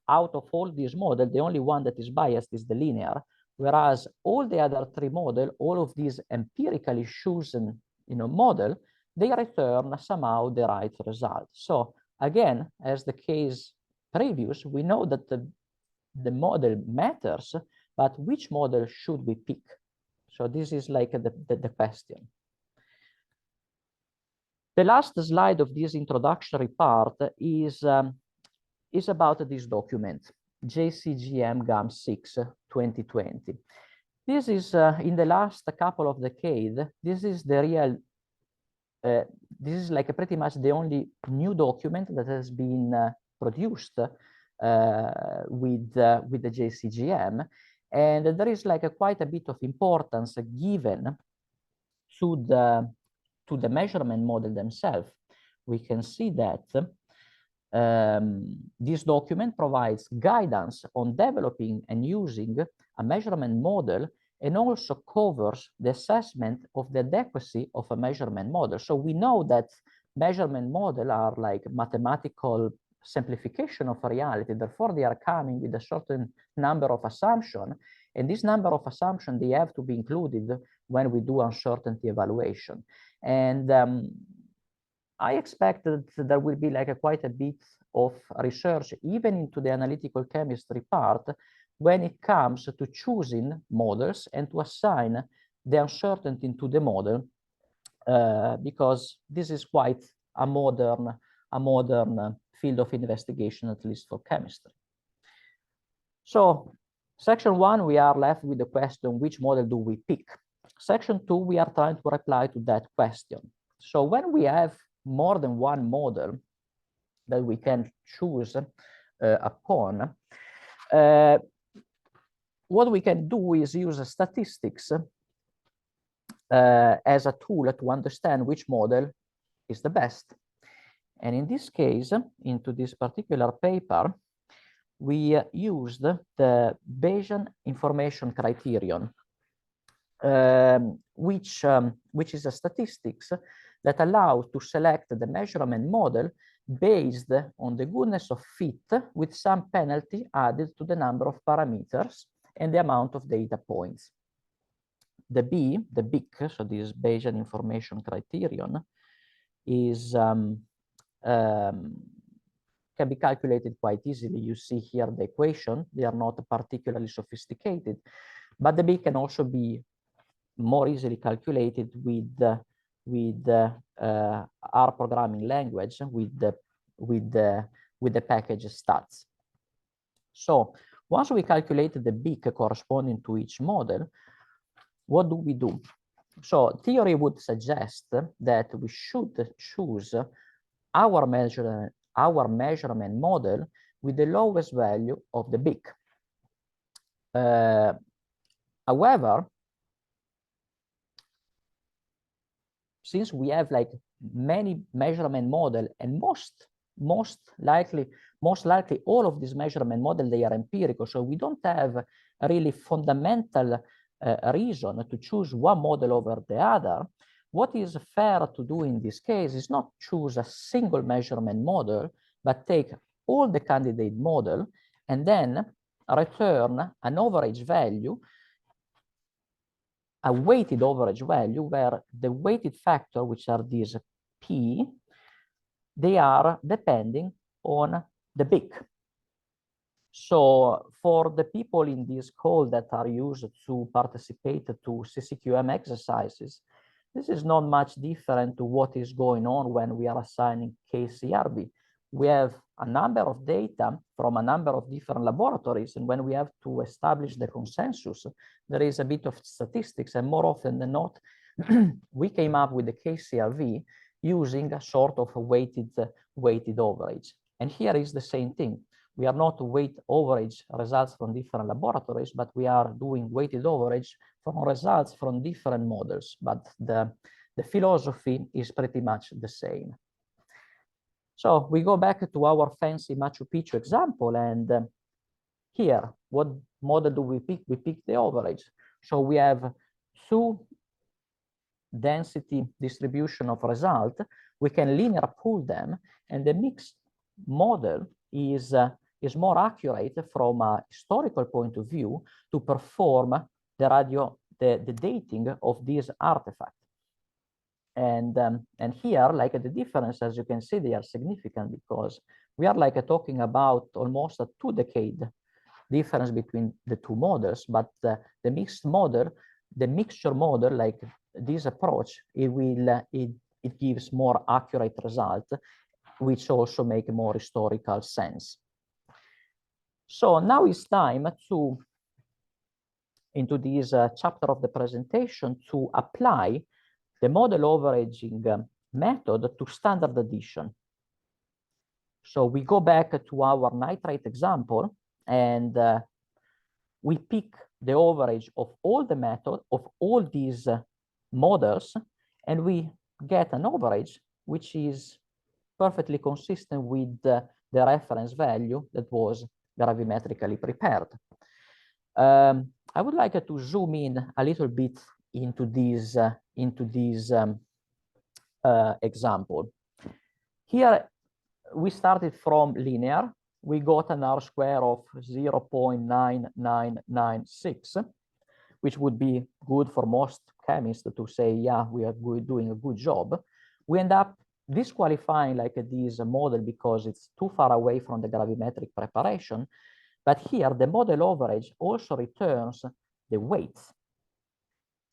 out of all these models, the only one that is biased is the linear, whereas all the other 3 models, all of these empirically chosen model, they return somehow the right result. So again, as the case previous, we know that the model matters, but which model should we pick? So this is like the question. The last slide of this introductory part is about this document, JCGM GAM6 2020. This is in the last couple of decades, this is the real, this is like pretty much the only new document that has been produced with the JCGM. And there is like quite a bit of importance given to the measurement model themselves. We can see that this document provides guidance on developing and using a measurement model, and also covers the assessment of the adequacy of a measurement model. So we know that measurement models are like mathematical simplification of reality. Therefore, they are coming with a certain number of assumptions, and this number of assumptions, they have to be included when we do uncertainty evaluation. And I expect that there will be like quite a bit of research, even into the analytical chemistry part, when it comes to choosing models and to assign the uncertainty to the model because this is quite a modern field of investigation, at least for chemistry. So section 1, we are left with the question, which model do we pick? Section 2, we are trying to reply to that question. So when we have more than one model that we can choose upon, what we can do is use statistics as a tool to understand which model is the best. And in this case, into this particular paper, we used the Bayesian information criterion, which is a statistics that allows to select the measurement model based on the goodness of fit with some penalty added to the number of parameters and the amount of data points. The BIC, so this Bayesian information criterion, is can be calculated quite easily. You see here the equation. They are not particularly sophisticated, but the BIC can also be more easily calculated with R programming language with the package stats. So once we calculated the BIC corresponding to each model, what do we do? So theory would suggest that we should choose our measurement model with the lowest value of the BIC. However, since we have like many measurement model, and most likely all of these measurement model, they are empirical, so we don't have a really fundamental reason to choose one model over the other. What is fair to do in this case is not choose a single measurement model, but take all the candidate model and then return an average value, a weighted average value, where the weighted factor, which are these P, they are depending on the BIC. So for the people in this call that are used to participate to CCQM exercises, this is not much different to what is going on when we are assigning KCRB. We have a number of data from a number of different laboratories, and when we have to establish the consensus, there is a bit of statistics, and more often than not, we came up with the KCRV using a sort of a weighted average. And here is the same thing. We are not weight average results from different laboratories, but we are doing weighted average from results from different models, but the philosophy is pretty much the same. So we go back to our fancy Machu Picchu example, and here, what model do we pick? We pick the average. So we have two density distribution of result. We can linear pool them, and the mixed model is more accurate from a historical point of view to perform the dating of this artifact. And here, like the difference, as you can see, they are significant because we are like talking about almost a 2-decade difference between the two models. But the mixture model, like this approach, it gives more accurate result, which also make more historical sense. So now it's time to, into this chapter of the presentation, to apply the model averaging method to standard addition. So we go back to our nitrate example, and we pick the average of all the method of all these models, and we get an average which is perfectly consistent with the reference value that was gravimetrically prepared. I would like to zoom in a little bit into this example. Here we started from linear. We got an R square of 0.9996, which would be good for most chemists to say, yeah, we are doing a good job. We end up disqualifying like this model because it's too far away from the gravimetric preparation. But here the model average also returns the weight.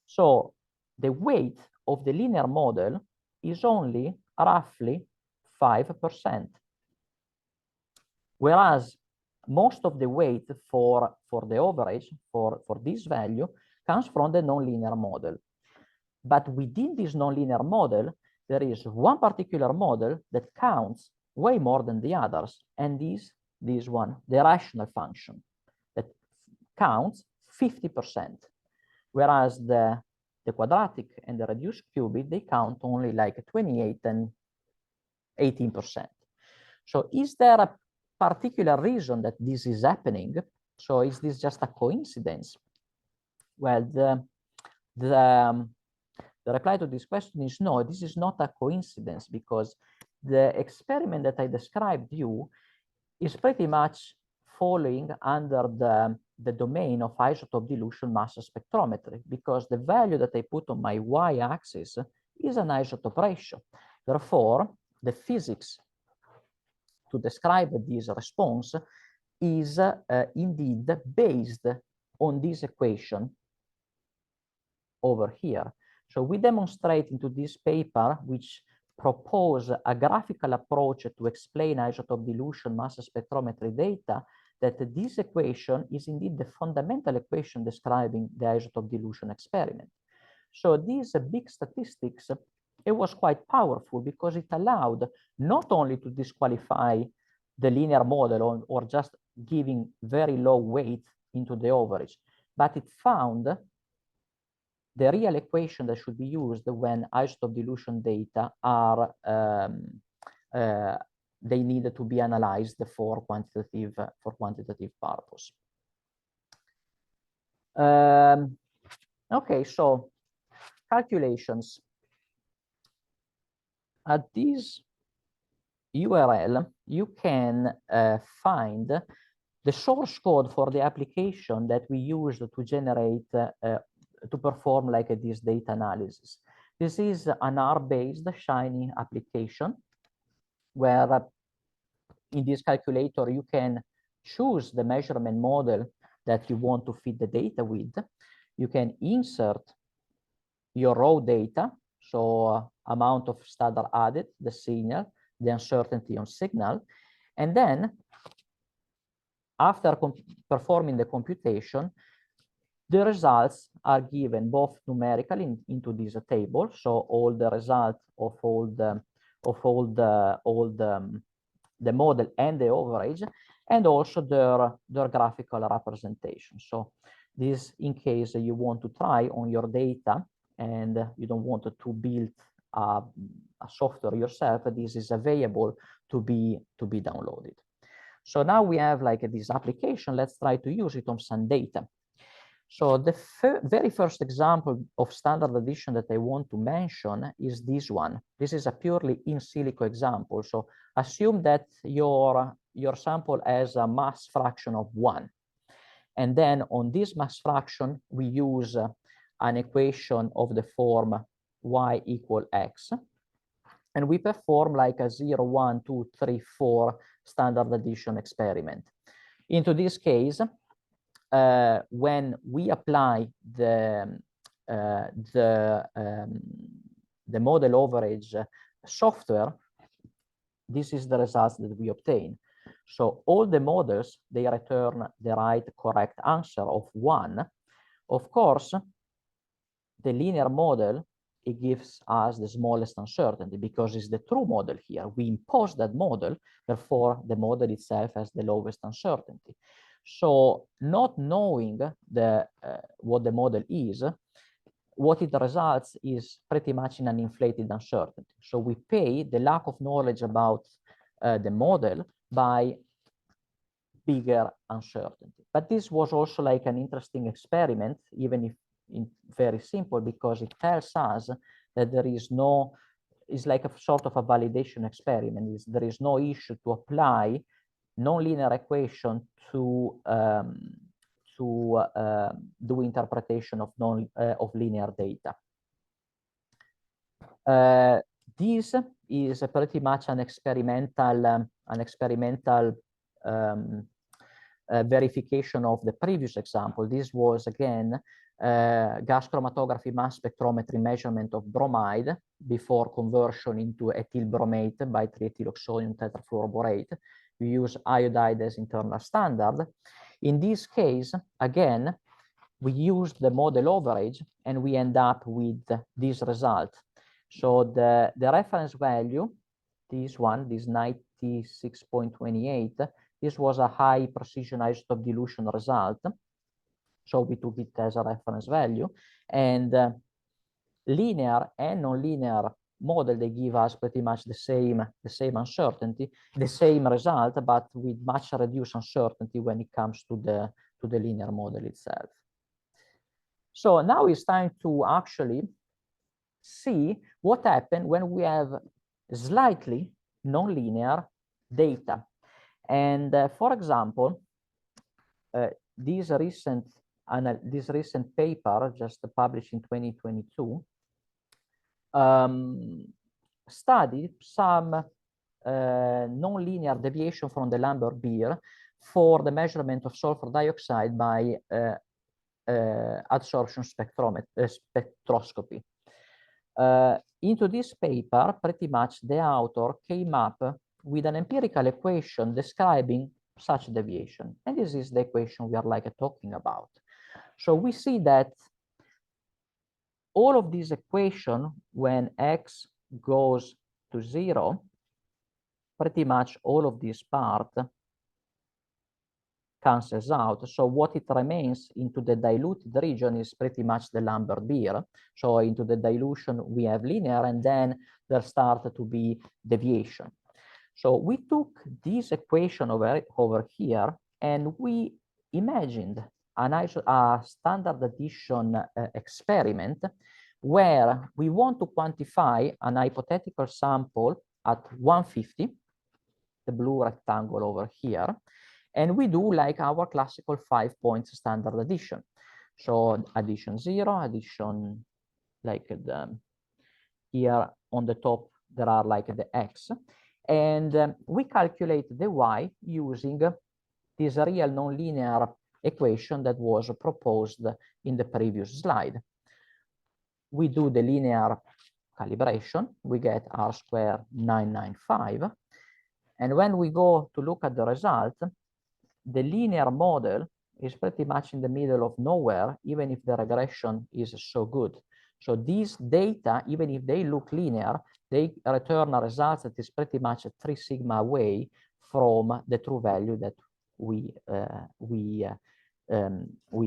So the weight of the linear model is only roughly 5%. Whereas most of the weight for the average, for this value, comes from the nonlinear model. But within this nonlinear model, there is one particular model that counts way more than the others, and this one, the rational function, that counts 50%, whereas the quadratic and the reduced cubic, they count only like 28 and 18%. So is there a particular reason that this is happening? So is this just a coincidence? Well, the reply to this question is no, this is not a coincidence, because the experiment that I described you is pretty much falling under the domain of isotope dilution mass spectrometry, because the value that I put on my y-axis is an isotope ratio. Therefore, the physics to describe this response is indeed based on this equation over here. So we demonstrate into this paper, which propose a graphical approach to explain isotope dilution mass spectrometry data, that this equation is indeed the fundamental equation describing the isotope dilution experiment. So these big statistics, it was quite powerful because it allowed not only to disqualify the linear model or just giving very low weight into the average, but it found the real equation that should be used when isotope dilution data are they need to be analyzed for quantitative purpose. Okay, so calculations. At this URL, you can find the source code for the application that we use to generate, to perform like this data analysis. This is an R-based Shiny application where in this calculator you can choose the measurement model that you want to feed the data with. You can insert your raw data, so amount of standard added, the signal, the uncertainty on signal, and then after performing the computation, the results are given both numerically into this table, so all the results of all the model and the average, and also their graphical representation. So this, in case you want to try on your data and you don't want to build a software yourself, this is available to be downloaded. So now we have like this application. Let's try to use it on some data. So the very first example of standard addition that I want to mention is this one. This is a purely in silico example. So assume that your sample has a mass fraction of 1. And then on this mass fraction, we use an equation of the form y equal x. And we perform like a 0, 1, 2, 3, 4 standard addition experiment. Into this case, when we apply the model average software, this is the results that we obtain. So all the models, they return the right correct answer of 1. Of course, the linear model, it gives us the smallest uncertainty because it's the true model here. We impose that model, therefore the model itself has the lowest uncertainty. So not knowing what the model is, what it results is pretty much in an inflated uncertainty. So we pay the lack of knowledge about the model by bigger uncertainty. But this was also like an interesting experiment, even if very simple, because it tells us that there is no, it's like a sort of a validation experiment. There is no issue to apply nonlinear equation to do interpretation of linear data. This is pretty much an experimental verification of the previous example. This was again gas chromatography mass spectrometry measurement of bromide before conversion into ethyl bromate by 3-ethyloxonium tetrafluoroborate. We use iodide as internal standard. In this case, again, we used the model average and we end up with this result. So the reference value, this one, this 96.28, this was a high precision isotope dilution result. So we took it as a reference value, and linear and nonlinear model, they give us pretty much the same uncertainty, the same result, but with much reduced uncertainty when it comes to the linear model itself. So now it's time to actually see what happened when we have slightly nonlinear data. And for example, this recent paper just published in 2022 studied some nonlinear deviation from the Lambert beer for the measurement of sulfur dioxide by adsorption spectroscopy. Into this paper, pretty much the author came up with an empirical equation describing such deviation. And this is the equation we are talking about. So we see that all of these equations, when x goes to 0, pretty much all of this part cancels out. So what it remains into the diluted region is pretty much the Lambert beer. So into the dilution, we have linear, and then there started to be deviation. So we took this equation over here, and we imagined a standard addition experiment where we want to quantify an hypothetical sample at 150, the blue rectangle over here, and we do like our classical 5-point standard addition. So addition 0, addition like here on the top, there are like the x. And we calculate the y using this real nonlinear equation that was proposed in the previous slide. We do the linear calibration, we get R squared 995. And when we go to look at the result, the linear model is pretty much in the middle of nowhere, even if the regression is so good. So these data, even if they look linear, they return a result that is pretty much 3 sigma away from the true value that we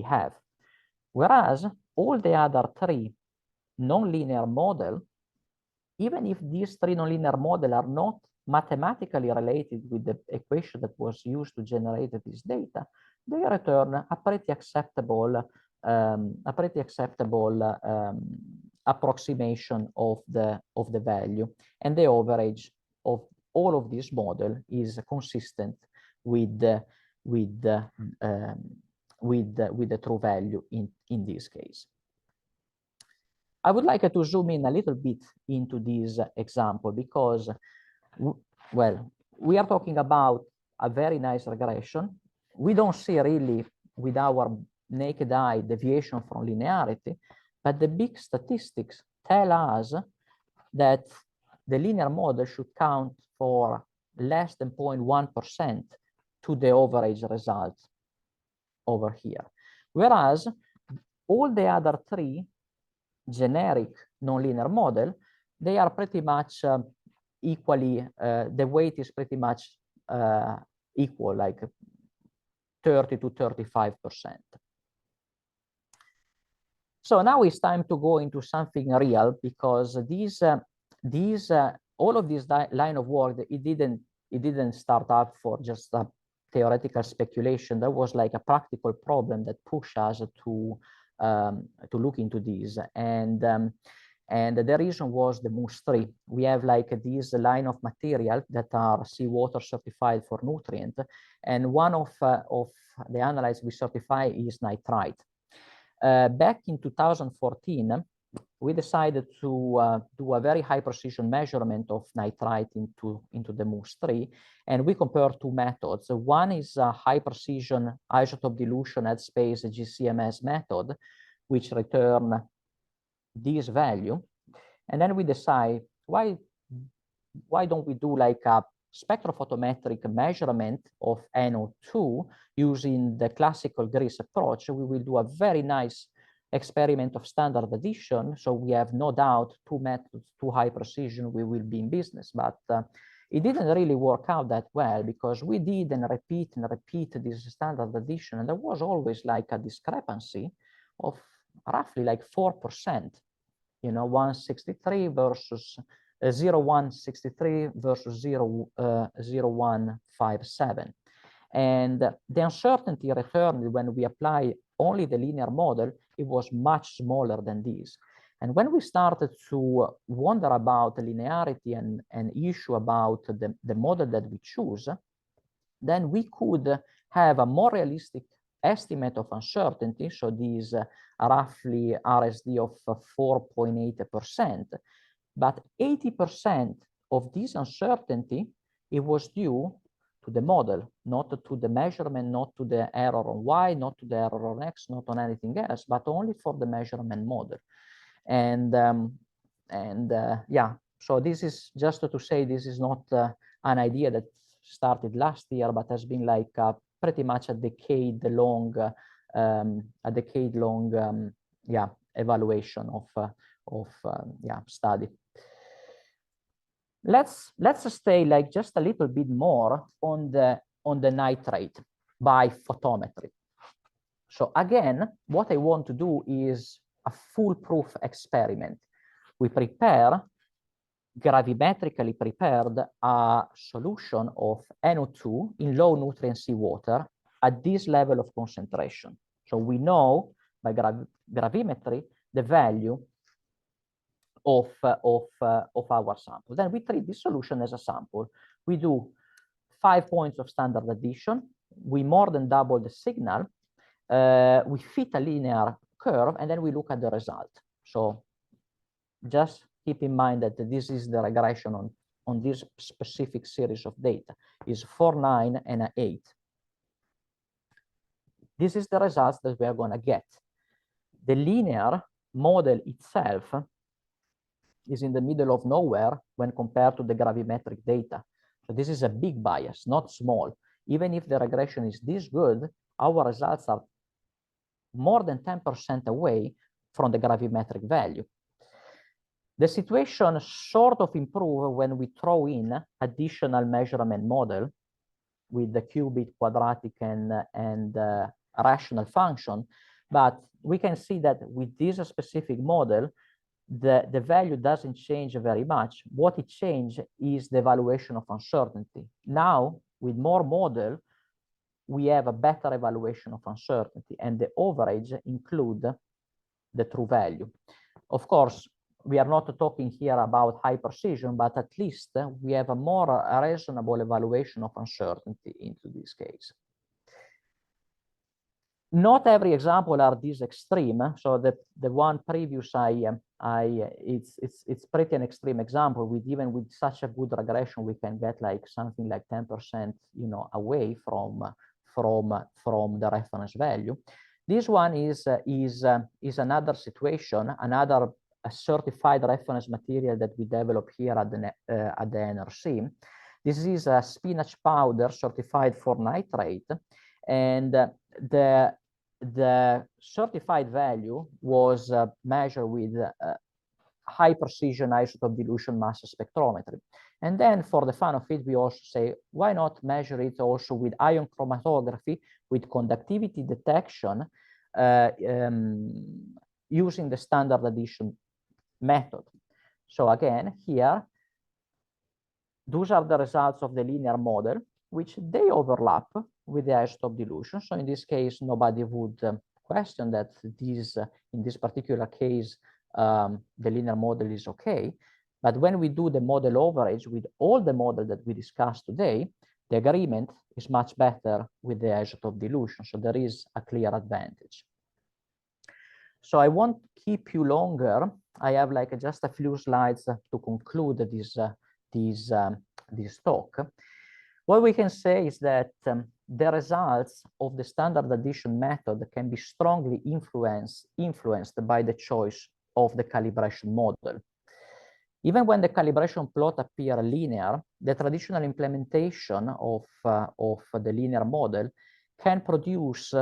have. Whereas all the other 3 nonlinear models, even if these 3 nonlinear models are not mathematically related with the equation that was used to generate this data, they return a pretty acceptable approximation of the value, and the average of all of this model is consistent with the true value in this case. I would like to zoom in a little bit into this example because, well, we are talking about a very nice regression. We don't see really with our naked eye deviation from linearity, but the big statistics tell us that the linear model should count for less than 0.1% to the average result over here. Whereas all the other 3 generic nonlinear model, they are pretty much equally, the weight is pretty much equal, like 30 to 35%. So now it's time to go into something real, because all of this line of work, it didn't start up for just a theoretical speculation. There was like a practical problem that pushed us to look into this, and the reason was the MUS3. We have like this line of material that are seawater certified for nutrient, and one of the analytes we certify is nitrite. Back in 2014, we decided to do a very high precision measurement of nitrite into the MUS3, and we compared 2 methods. One is a high precision isotope dilution at space GCMS method, which return this value. And then we decide, why don't we do like a spectrophotometric measurement of NO2 using the classical GRIS approach? We will do a very nice experiment of standard addition. So we have no doubt, two methods, too high precision, we will be in business. But it didn't really work out that well, because we did and repeat this standard addition. And there was always like a discrepancy of roughly like 4%, you know, 163 versus 0163 versus 0157. And the uncertainty returned when we apply only the linear model, it was much smaller than this. And when we started to wonder about the linearity and issue about the model that we choose, then we could have a more realistic estimate of uncertainty. So these roughly RSD of 4.8%, but 80% of this uncertainty, it was due to the model, not to the measurement, not to the error on Y, not to the error on X, not on anything else, but only for the measurement model. And yeah, so this is just to say, this is not an idea that started last year, but has been like pretty much a decade long yeah, evaluation of study. Let's stay like just a little bit more on the nitrate by photometry. So again, what I want to do is a foolproof experiment. We prepare, gravimetrically prepared, a solution of NO2 in low nutriency water at this level of concentration. So we know by gravimetry the value of our sample. Then we treat this solution as a sample. We do 5 points of standard addition. We more than double the signal. We fit a linear curve, and then we look at the result. So just keep in mind that this is the regression on this specific series of data, is 4, 9, and an 8. This is the results that we are going to get. The linear model itself is in the middle of nowhere when compared to the gravimetric data. So this is a big bias, not small. Even if the regression is this good, our results are more than 10% away from the gravimetric value. The situation sort of improves when we throw in additional measurement model with the qubit, quadratic, and rational function. But we can see that with this specific model, the value doesn't change very much. What it changes is the evaluation of uncertainty. Now, with more model, we have a better evaluation of uncertainty, and the overage include the true value. Of course, we are not talking here about high precision, but at least we have a more reasonable evaluation of uncertainty into this case. Not every example are this extreme. So the one previous it's pretty an extreme example. Even with such a good regression, we can get like something like 10%, you know, away from the reference value. This one is another situation, another certified reference material that we develop here at the NRC. This is a spinach powder certified for nitrate, and the certified value was measured with high precision isotope dilution mass spectrometry. And then for the fun of it, we also say, why not measure it also with ion chromatography with conductivity detection using the standard addition method. So again, here, those are the results of the linear model, which they overlap with the isotope dilution. So in this case, nobody would question that in this particular case, the linear model is okay. But when we do the model overage with all the model that we discussed today, the agreement is much better with the isotope dilution. So there is a clear advantage. So I won't keep you longer. I have like just a few slides to conclude this talk. What we can say is that the results of the standard addition method can be strongly influenced by the choice of the calibration model. Even when the calibration plot appear linear, the traditional implementation of the linear model can produce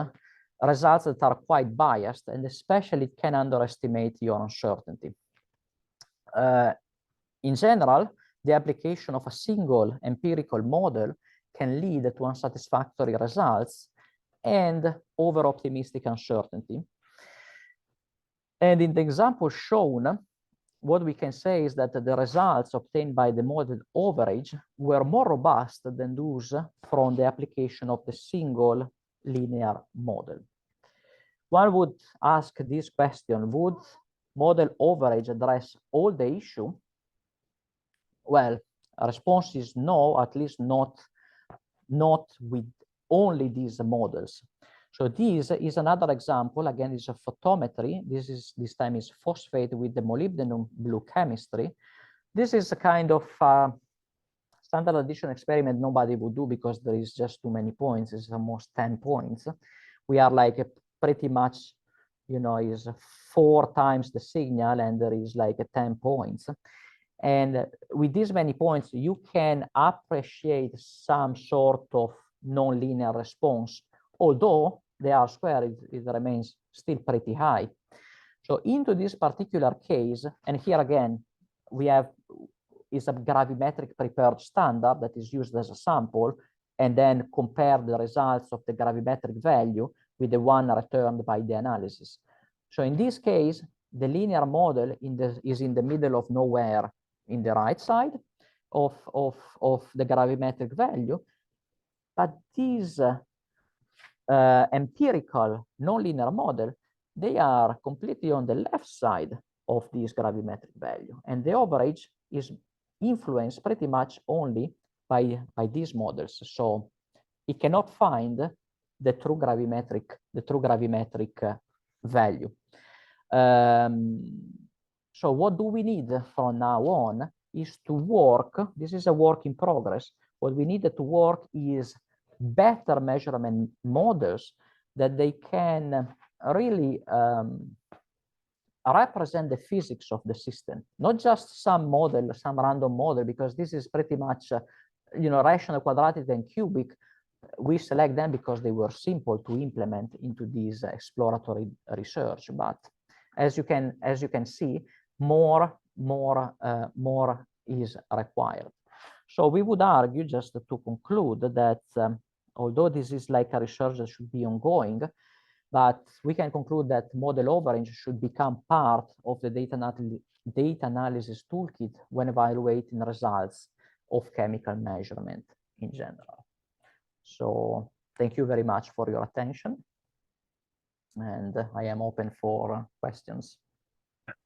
results that are quite biased, and especially can underestimate your uncertainty. In general, the application of a single empirical model can lead to unsatisfactory results and over-optimistic uncertainty. And in the example shown, what we can say is that the results obtained by the model overage were more robust than those from the application of the single linear model. One would ask this question: would model overage address all the issue? Well, a response is no, at least not with only these models. So this is another example. Again, it's a photometry. This time is phosphate with the molybdenum blue chemistry. This is a kind of standard addition experiment nobody would do because there is just too many points. It's almost 10 points. We are like pretty much, you know, is 4 times the signal, and there is like 10 points. And with these many points, you can appreciate some sort of non-linear response, although the R square it remains still pretty high. So into this particular case, and here again, we have is a gravimetric prepared standard that is used as a sample, and then compare the results of the gravimetric value with the one returned by the analysis. So in this case, the linear model is in the middle of nowhere in the right side of the gravimetric value, but these empirical nonlinear model, they are completely on the left side of this gravimetric value, and the overage is influenced pretty much only by these models. So it cannot find the true gravimetric value. So what do we need from now on is to work. This is a work in progress. What we need to work is better measurement models that they can really represent the physics of the system, not just some model, some random model, because this is pretty much, you know, rational, quadratic, and cubic. We select them because they were simple to implement into this exploratory research. But as you can see, more is required. So we would argue, just to conclude, that although this is like a research that should be ongoing, but we can conclude that model overage should become part of the data analysis toolkit when evaluating results of chemical measurement in general. So thank you very much for your attention, and I am open for questions.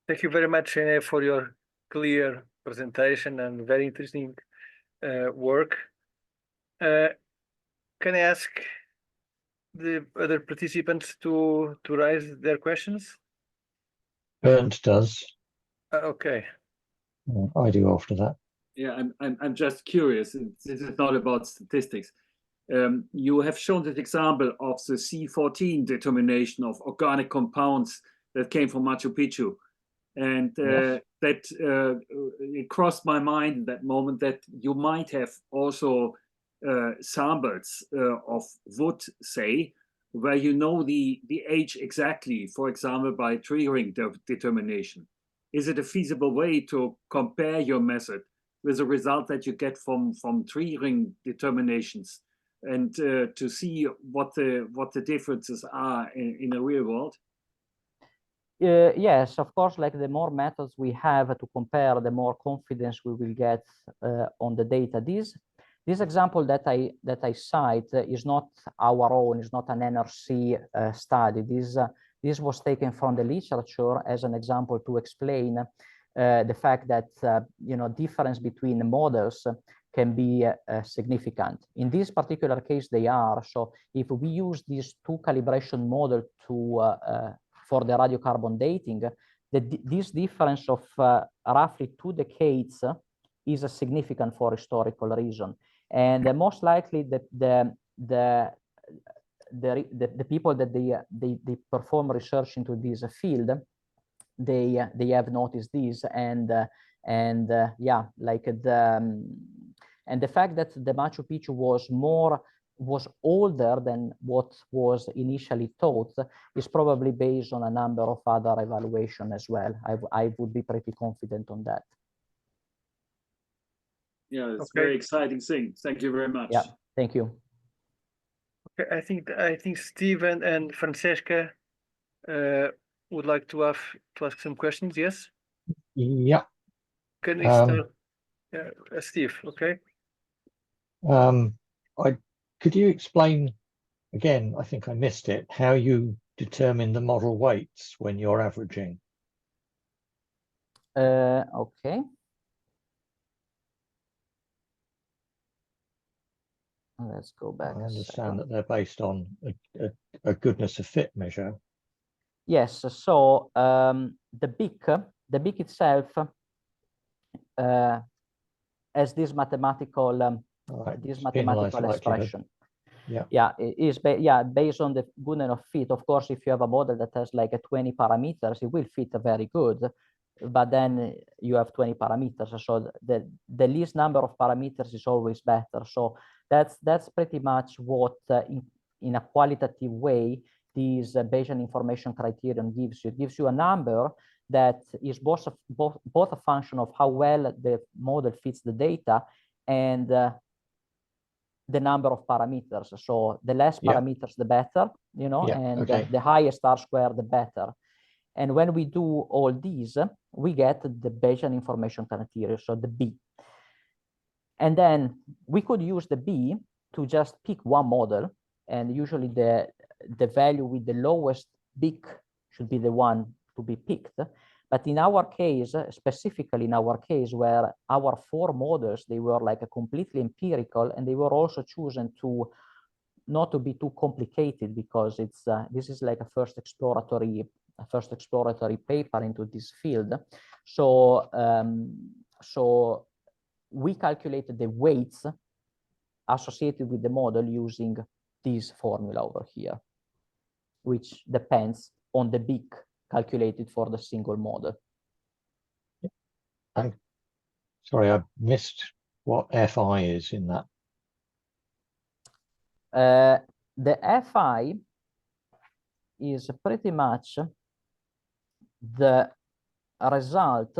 Thank you very much for your clear presentation and very interesting work. Can I ask the other participants to raise their questions? Bernd does. Okay. I do after that. Yeah, I'm just curious. This is not about statistics. You have shown this example of the C14 determination of organic compounds that came from Machu Picchu, and Yes. that it crossed my mind at that moment that you might have also samples of wood, say, where you know the age exactly, for example, by tree ring determination. Is it a feasible way to compare your method with the result that you get from tree ring determinations, and to see what the differences are in the real world? Yes, of course, like the more methods we have to compare, the more confidence we will get on the data. This example that I cite is not our own, is not an NRC study. This was taken from the literature as an example to explain the fact that you know, difference between the models can be significant. In this particular case, they are. So if we use these two calibration models for the radiocarbon dating, this difference of roughly 2 decades is significant for historical reason. And most likely the the people that they perform research into this field, they have noticed this, and yeah, like and the fact that the Machu Picchu was older than what was initially thought is probably based on a number of other evaluations as well. I would be pretty confident on that. Yeah, it's Okay. very exciting thing. Thank you very much. Yeah, thank you. Okay, I think Steven and Francesca would like to ask some questions. Yes, Yeah. can we start? Steve, okay. Could you explain again? I think I missed it. How you determine the model weights when you're averaging? Okay. Let's go back. I understand that they're based on a goodness of fit measure. Yes. So the BIC itself has this mathematical expression. Yeah, it is based on the goodness of fit. Of course, if you have a model that has like 20 parameters, it will fit very good. But then you have 20 parameters, so the least number of parameters is always better. So that's pretty much what in a qualitative way this Bayesian information criterion gives you. It gives you a number that is both a function of how well the model fits the data and the number of parameters. So the less parameters, the better, you know, and the highest R-square, the better. And when we do all these, we get the Bayesian information criterion, so the B. And then we could use the B to just pick one model, and usually the value with the lowest BIC should be the one to be picked. But in our case, specifically in our case, where our 4 models, they were like a completely empirical, and they were also chosen to not to be too complicated, because it's this is like a first exploratory paper into this field. So so we calculated the weights associated with the model using this formula over here, which depends on the BIC calculated for the single model. Sorry, I missed what FI is in that. The FI is pretty much the result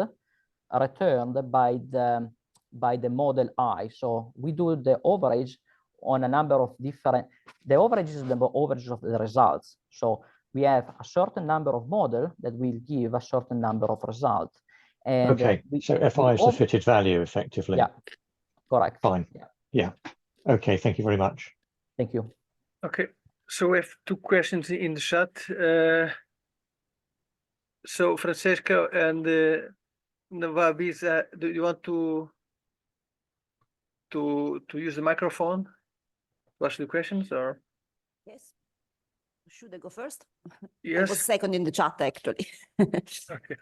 returned by the model I. So we do the average on a number of different, the average is the average of the results. So we have a certain number of models that will give a certain number of results. And okay, so FI is the fitted value effectively. Yeah, correct. Fine. Yeah. Okay, thank you very much. Thank you. Okay, so we have 2 questions in the chat. So Francesca and Navabis, do you want to use the microphone to ask the questions, or? Yes. Should I go first? Yes. I was second in the chat, actually. Okay.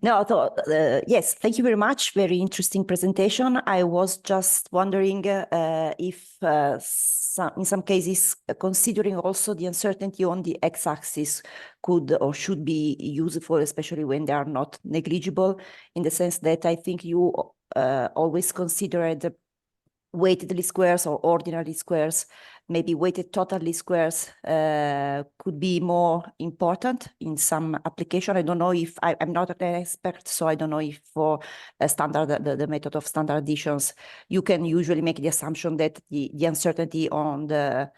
No, I thought, yes, thank you very much. Very interesting presentation. I was just wondering if in some cases, considering also the uncertainty on the x-axis could or should be useful, especially when they are not negligible, in the sense that I think you always considered weighted least squares or ordinal least squares. Maybe weighted total least squares could be more important in some application. I don't know if I'm not an expert, so I don't know if for a standard, the method of standard additions, you can usually make the assumption that the uncertainty on the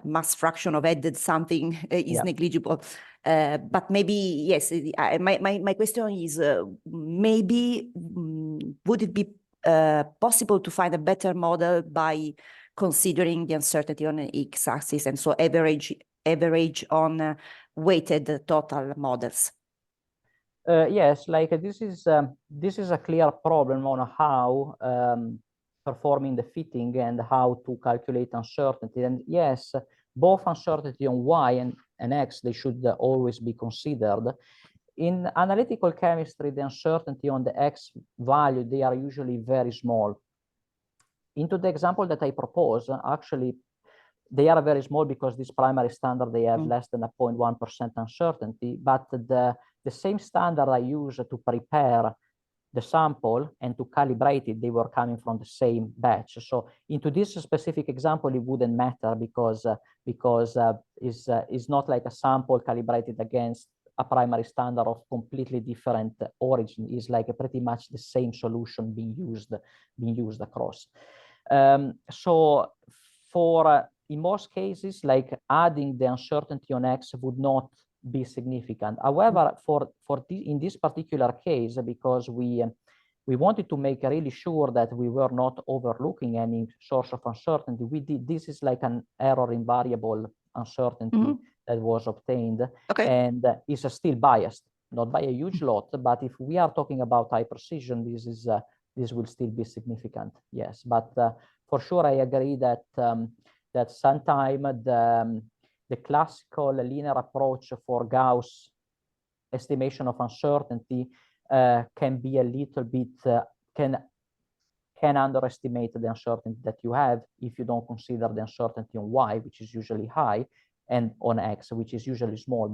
mass fraction of added something is negligible. But maybe, yes, my question is, maybe would it be possible to find a better model by considering the uncertainty on the x-axis, and so average on weighted total models? Yes, like this is a clear problem on how performing the fitting and how to calculate uncertainty. And yes, both uncertainty on y and x, they should always be considered. In analytical chemistry, the uncertainty on the x value, they are usually very small. into the example that I propose, actually, they are very small because this primary standard, they have less than a 0.1% uncertainty, but the same standard I use to prepare the sample and to calibrate it, they were coming from the same batch. So into this specific example, it wouldn't matter because it's not like a sample calibrated against a primary standard of completely different origin. Is like pretty much the same solution being used across. So for in most cases, like adding the uncertainty on X would not be significant. However, in this particular case, because we wanted to make really sure that we were not overlooking any source of uncertainty, we did, this is like an error in variable uncertainty that was obtained, and is still biased, not by a huge lot, but if we are talking about high precision, this will still be significant, yes. But for sure, I agree that that sometimes the classical linear approach for Gauss estimation of uncertainty can be a little bit, can underestimate the uncertainty that you have if you don't consider the uncertainty on Y, which is usually high, and on X, which is usually small,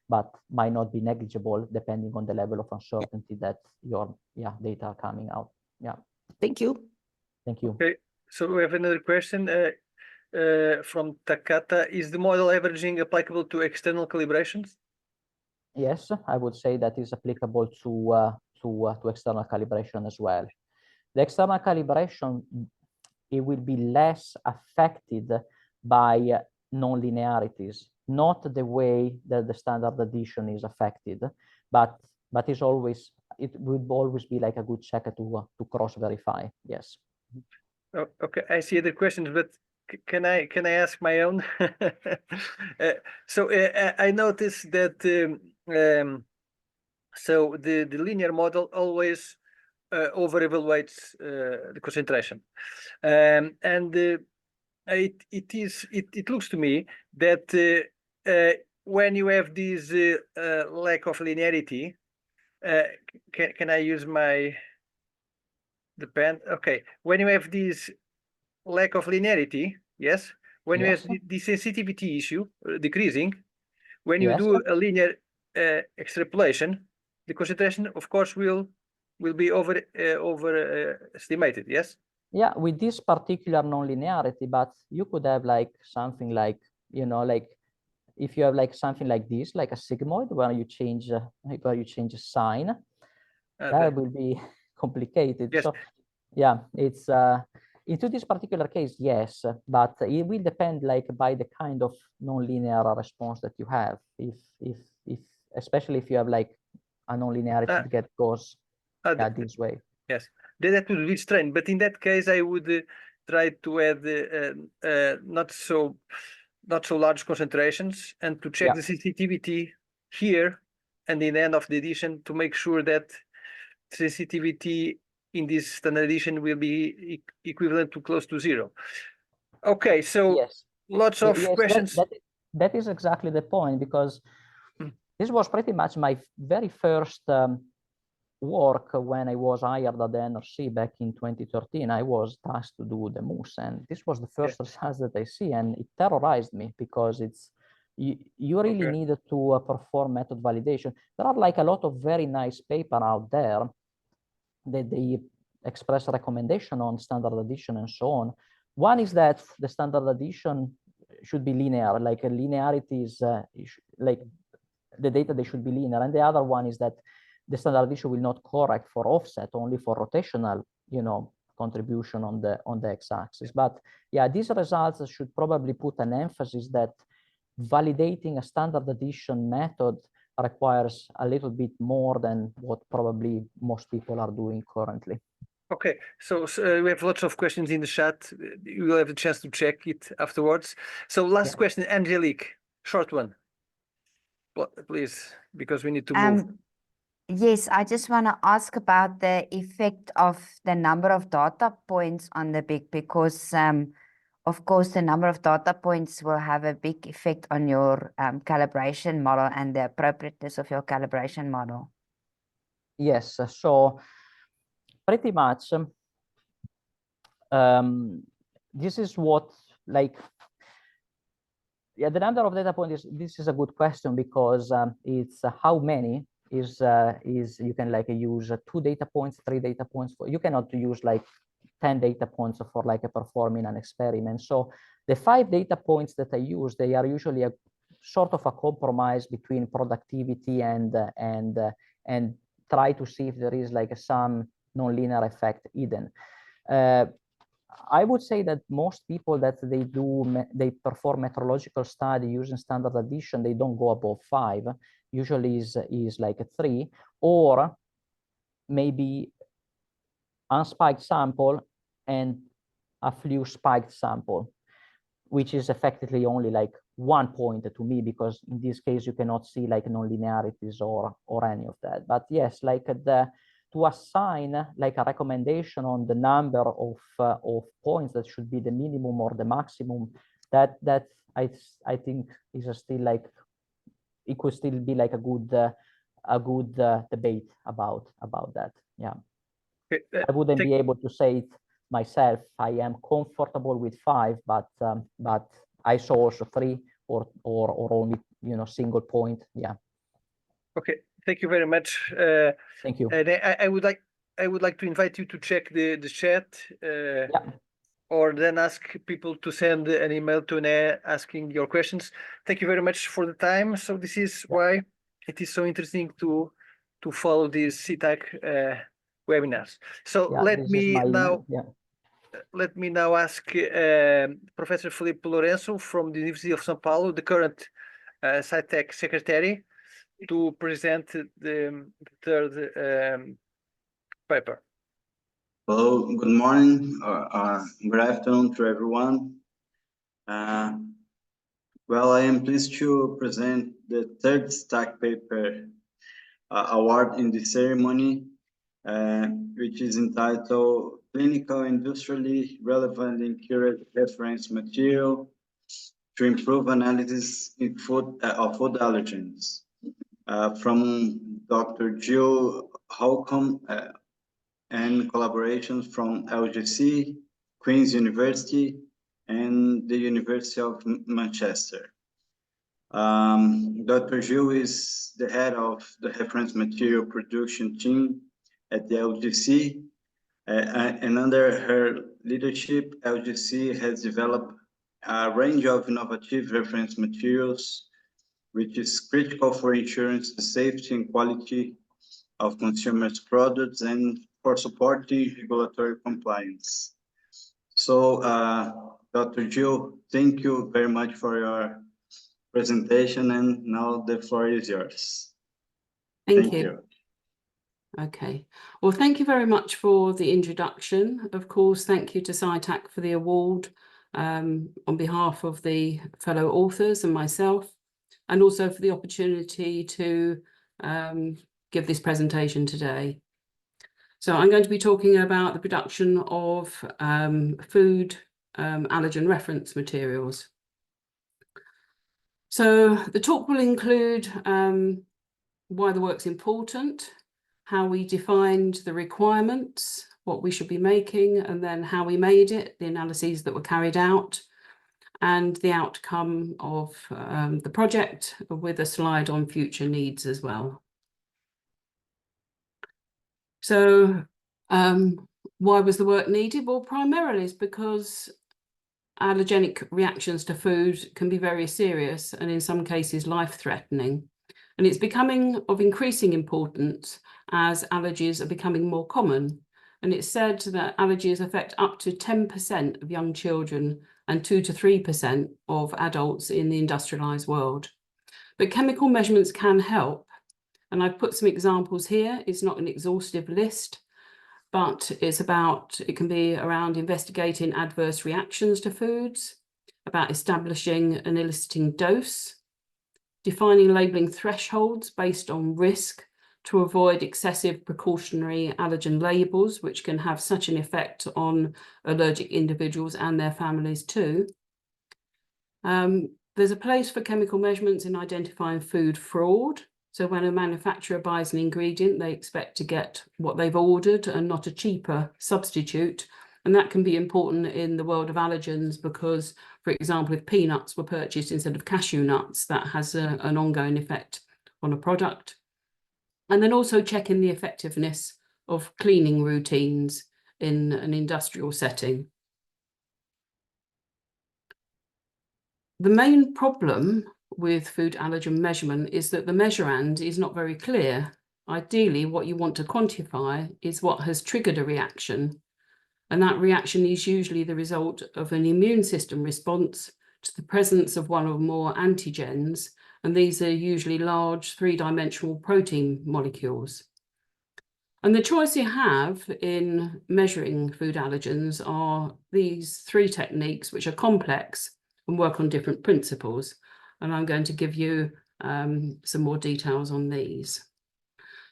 but might not be negligible depending on the level of uncertainty that your data are coming out. Yeah. Thank you. Thank you. Okay, so we have another question from Takata. Is the model averaging applicable to external calibrations? Yes, I would say that is applicable to external calibration as well. The external calibration, it will be less affected by non-linearities, not the way that the standard addition is affected, but it would always be like a good check to cross verify. Yes. Oh, okay, I see other questions, but can I ask my own? I noticed that so the linear model always over-evaluates the concentration, and it looks to me that when you have this lack of linearity, can I use the pen? Okay, when you have this lack of linearity, yes, when you have the sensitivity issue decreasing, when you do a linear extrapolation, the concentration, of course, will be overestimated. Yes. Yeah, with this particular non-linearity, but you could have like something like, you know, like if you have like something like this, like a sigmoid, where you change a sign, that will be complicated. Yes. So yeah, it's into this particular case, yes, but it will depend like by the kind of non-linear response that you have. If especially if you have like a non-linearity that goes this way. Yes, that would be strange. But in that case, I would try to add not so large concentrations and to check the sensitivity here and in the end of the edition to make sure that sensitivity in this standard edition will be equivalent to close to 0. Okay, so lots of questions. That is exactly the point, because this was pretty much my very first work when I was hired at the NRC back in 2013. I was tasked to do the moose, and this was the first results that I see, and it terrorized me because it's you really needed to perform method validation. There are like a lot of very nice paper out there that they express recommendation on standard addition and so on. One is that the standard addition should be linear, like a linearity is like the data, they should be linear. And the other one is that the standard addition will not correct for offset, only for rotational, you know, contribution on the x-axis. But yeah, these results should probably put an emphasis that validating a standard addition method requires a little bit more than what probably most people are doing currently. Okay, so we have lots of questions in the chat. You will have a chance to check it afterwards. So last question, Angelique, short one, please, because we need to move. Yes, I just want to ask about the effect of the number of data points on the big, because of course, the number of data points will have a big effect on your calibration model and the appropriateness of your calibration model. Yes, so pretty much this is what, like, yeah, the number of data points this is a good question, because it's how many is you can like use 2 data points, 3 data points for, you cannot use like 10 data points for like performing an experiment. So the 5 data points that I use, they are usually a sort of a compromise between productivity and try to see if there is like some nonlinear effect hidden. I would say that most people that they perform metrological study using standard addition, they don't go above 5. Usually is like a 3, or maybe unspiked sample and a few spiked sample, which is effectively only like 1 point to me, because in this case you cannot see like nonlinearities or any of that. But yes, like to assign like a recommendation on the number of points that should be the minimum or the maximum, that I think is still like, it could still be like a good debate about that. Yeah. Okay, I wouldn't be able to say it myself. I am comfortable with 5, but I saw also 3 or only, you know, single point. Yeah. Okay, thank you very much. Thank you. And I would like to invite you to check the chat, Yeah. or then ask people to send an email to Nea asking your questions. Thank you very much for the time. So this is why it is so interesting to follow these CITAC webinars. So Yeah, let me now yeah. let me now ask Professor Felipe Lourenço from the University of São Paulo, the current CITAC secretary, to present the third paper. Hello, good morning, good afternoon to everyone. Well, I am pleased to present the third CITAC paper award in the ceremony, which is entitled Clinical Industrially Relevant Incurred Reference Material to Improve Analysis in Food Allergens, from Dr. Jill Holcombe, and collaborations from LGC, Queen's University, and the University of Manchester. Dr. Jill is the head of the reference material production team at the LGC, and under her leadership, LGC has developed a range of innovative reference materials, which is critical for ensuring the safety and quality of consumers' products and for supporting regulatory compliance. So, Dr. Jill, thank you very much for your presentation, and now the floor is yours. Thank you. Okay, well, thank you very much for the introduction. Of course, thank you to CITAC for the award on behalf of the fellow authors and myself, and also for the opportunity to give this presentation today. So I'm going to be talking about the production of food allergen reference materials. So the talk will include why the work's important, how we defined the requirements, what we should be making, and then how we made it, the analyses that were carried out, and the outcome of the project, with a slide on future needs as well. So why was the work needed? Well, primarily it's because allergenic reactions to food can be very serious and in some cases life-threatening. And it's becoming of increasing importance as allergies are becoming more common. And it's said that allergies affect up to 10% of young children and 2 to 3% of adults in the industrialized world. But chemical measurements can help. And I've put some examples here. It's not an exhaustive list, but it can be around investigating adverse reactions to foods, about establishing an eliciting dose, defining labeling thresholds based on risk to avoid excessive precautionary allergen labels, which can have such an effect on allergic individuals and their families too. There's a place for chemical measurements in identifying food fraud. So when a manufacturer buys an ingredient, they expect to get what they've ordered and not a cheaper substitute. And that can be important in the world of allergens because, for example, if peanuts were purchased instead of cashew nuts, that has an ongoing effect on a product. And then also checking the effectiveness of cleaning routines in an industrial setting. The main problem with food allergen measurement is that the measurand is not very clear. Ideally, what you want to quantify is what has triggered a reaction. And that reaction is usually the result of an immune system response to the presence of one or more antigens. And these are usually large three-dimensional protein molecules. And the choice you have in measuring food allergens are these three techniques, which are complex and work on different principles. And I'm going to give you some more details on these.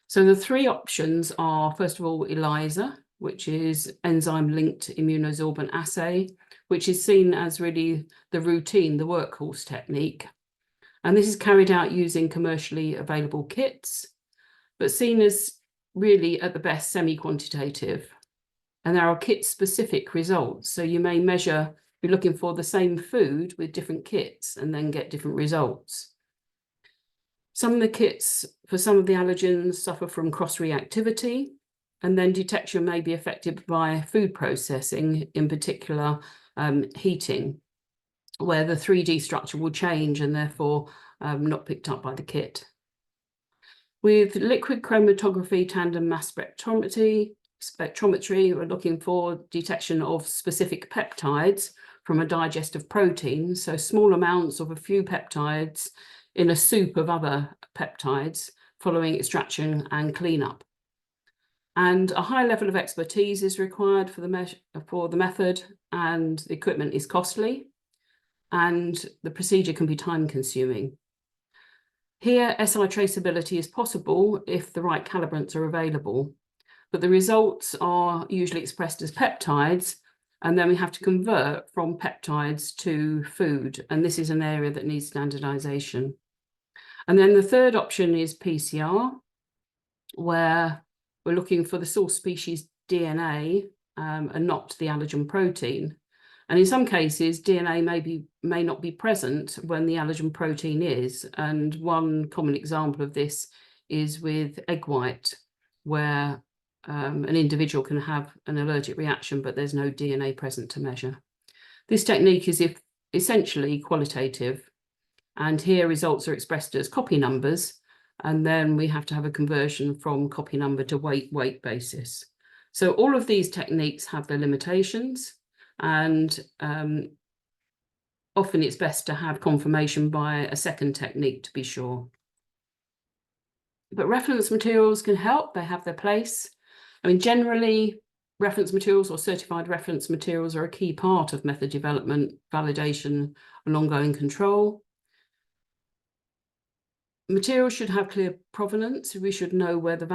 So the three options are, first of all, ELISA, which is enzyme-linked immunosorbent assay, which is seen as really the routine, the workhorse technique. And this is carried out using commercially available kits, but seen as really at the best semi-quantitative. And there are kit-specific results. So you may measure, be looking for the same food with different kits and then get different results. Some of the kits for some of the allergens suffer from cross-reactivity, and then detection may be affected by food processing, in particular heating, where the 3D structure will change and therefore not picked up by the kit. With liquid chromatography tandem mass spectrometry, we're looking for detection of specific peptides from a digestive protein, so small amounts of a few peptides in a soup of other peptides following extraction and cleanup. And a high level of expertise is required for the method, and the equipment is costly, and the procedure can be time-consuming. Here, SI traceability is possible if the right calibrants are available, but the results are usually expressed as peptides, and then we have to convert from peptides to food, and this is an area that needs standardization. And then the third option is PCR, where we're looking for the source species DNA and not the allergen protein. And in some cases, DNA may not be present when the allergen protein is. And one common example of this is with egg white, where an individual can have an allergic reaction, but there's no DNA present to measure. This technique is essentially qualitative, and here results are expressed as copy numbers, and then we have to have a conversion from copy number to weight basis. So all of these techniques have their limitations, and often it's best to have confirmation by a second technique to be sure. But reference materials can help, they have their place. I mean, generally, reference materials or certified reference materials are a key part of method development, validation, and ongoing control. Materials should have clear provenance. We should know where the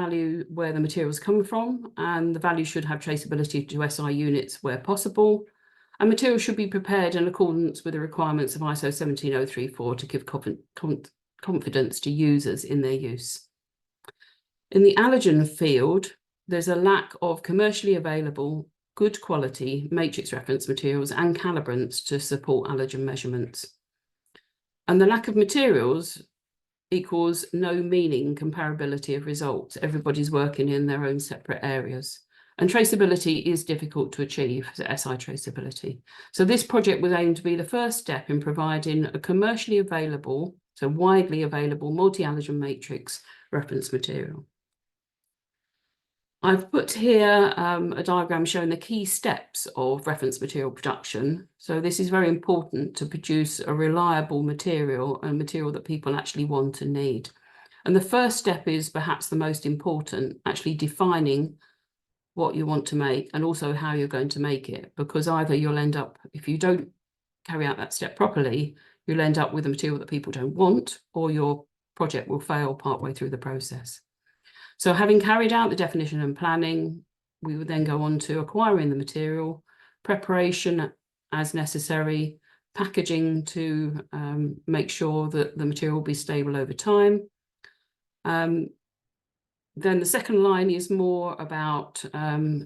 materials come from, and the value should have traceability to SI units where possible. And materials should be prepared in accordance with the requirements of ISO 17034 to give confidence to users in their use. In the allergen field, there's a lack of commercially available, good quality matrix reference materials and calibrants to support allergen measurements. And the lack of materials equals no meaning comparability of results. Everybody's working in their own separate areas. And traceability is difficult to achieve, SI traceability. So this project was aimed to be the first step in providing a commercially available, so widely available multi-allergen matrix reference material. I've put here a diagram showing the key steps of reference material production. So this is very important to produce a reliable material and material that people actually want and need. And the first step is perhaps the most important, actually defining what you want to make and also how you're going to make it, because either you'll end up, if you don't carry out that step properly, you'll end up with a material that people don't want, or your project will fail partway through the process. So having carried out the definition and planning, we would then go on to acquiring the material, preparation as necessary, packaging to make sure that the material will be stable over time, Then the second line is more about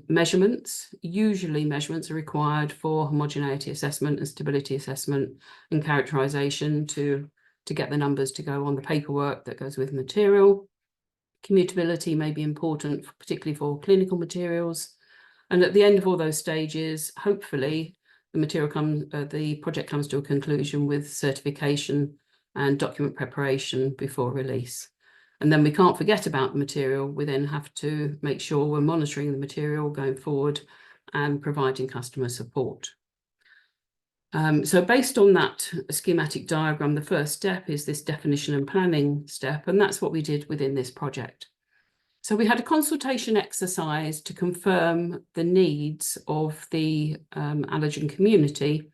measurements. Usually measurements are required for homogeneity assessment and stability assessment and characterization to get the numbers to go on the paperwork that goes with material. Commutability may be important, particularly for clinical materials. And at the end of all those stages, hopefully the project comes to a conclusion with certification and document preparation before release. And then we can't forget about the material. We then have to make sure we're monitoring the material going forward and providing customer support. So based on that schematic diagram, the first step is this definition and planning step, and that's what we did within this project. So we had a consultation exercise to confirm the needs of the allergen community,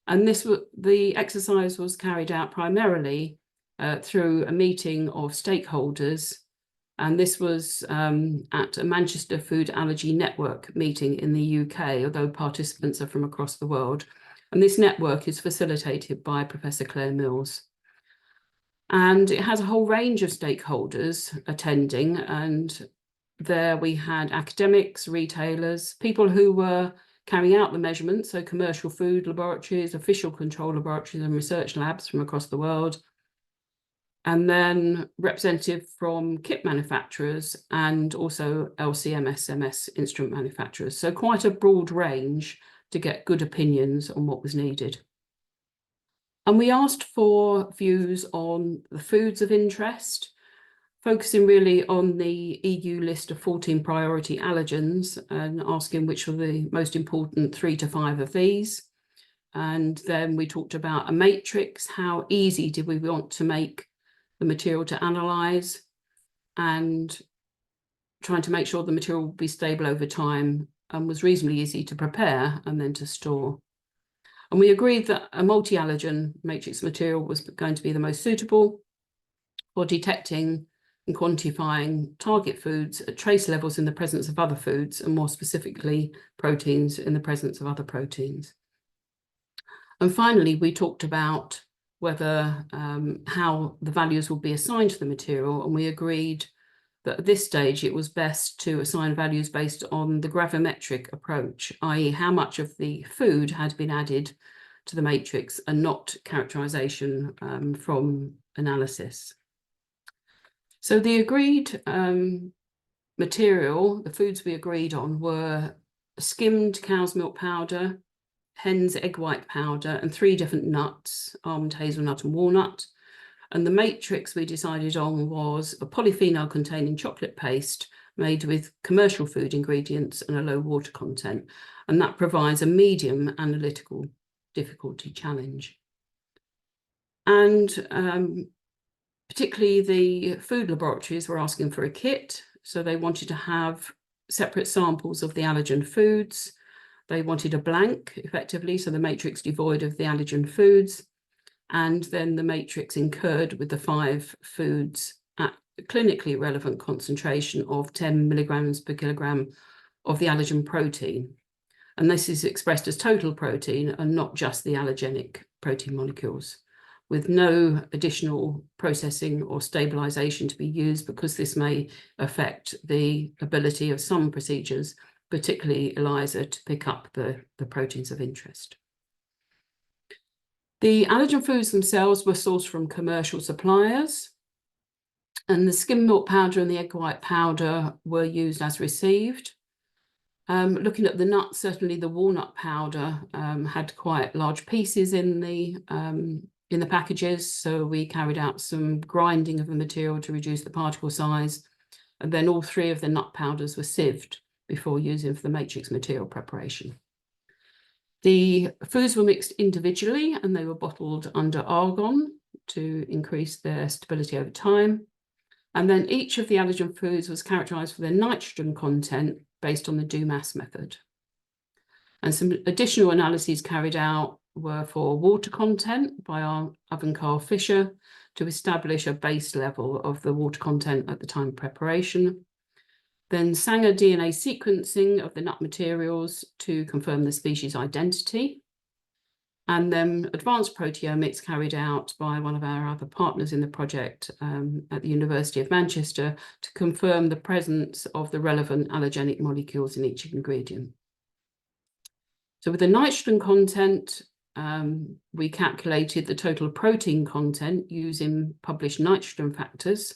and the exercise was carried out primarily through a meeting of stakeholders, and this was at a Manchester Food Allergy Network meeting in the UK, although participants are from across the world. And this network is facilitated by Professor Claire Mills. And it has a whole range of stakeholders attending, and there we had academics, retailers, people who were carrying out the measurements, so commercial food laboratories, official control laboratories and research labs from across the world, and then representative from kit manufacturers and also LC-MS instrument manufacturers. So quite a broad range to get good opinions on what was needed. And we asked for views on the foods of interest, focusing really on the EU list of 14 priority allergens and asking which were the most important 3 to 5 of these. And then we talked about a matrix, how easy did we want to make the material to analyze, and trying to make sure the material would be stable over time and was reasonably easy to prepare and then to store. And we agreed that a multi-allergen matrix material was going to be the most suitable for detecting and quantifying target foods at trace levels in the presence of other foods, and more specifically proteins in the presence of other proteins. And finally, we talked about whether how the values would be assigned to the material, and we agreed that at this stage it was best to assign values based on the gravimetric approach, i.e. how much of the food had been added to the matrix and not characterization from analysis. So the agreed material, the foods we agreed on, were skimmed cow's milk powder, hen's egg white powder, and 3 different nuts, almond, hazelnut and walnut. And the matrix we decided on was a polyphenol containing chocolate paste made with commercial food ingredients and a low water content. And that provides a medium analytical difficulty challenge. And particularly the food laboratories were asking for a kit. So they wanted to have separate samples of the allergen foods. They wanted a blank, effectively, so the matrix devoid of the allergen foods, and then the matrix incurred with the 5 foods at a clinically relevant concentration of 10 milligrams per kilogram of the allergen protein. And this is expressed as total protein and not just the allergenic protein molecules, with no additional processing or stabilization to be used, because this may affect the ability of some procedures, particularly ELISA, to pick up the proteins of interest. The allergen foods themselves were sourced from commercial suppliers, and the skim milk powder and the egg white powder were used as received. Looking at the nuts, certainly the walnut powder had quite large pieces in the packages, so we carried out some grinding of the material to reduce the particle size, and then all 3 of the nut powders were sieved before using for the matrix material preparation. The foods were mixed individually and they were bottled under argon to increase their stability over time. And then each of the allergen foods was characterized for their nitrogen content based on the DOMAS method. And some additional analyses carried out were for water content by our oven Carl Fisher to establish a base level of the water content at the time of preparation. Then Sanger DNA sequencing of the nut materials to confirm the species identity. and then advanced proteomics carried out by one of our other partners in the project at the University of Manchester to confirm the presence of the relevant allergenic molecules in each ingredient. So with the nitrogen content, we calculated the total protein content using published nitrogen factors,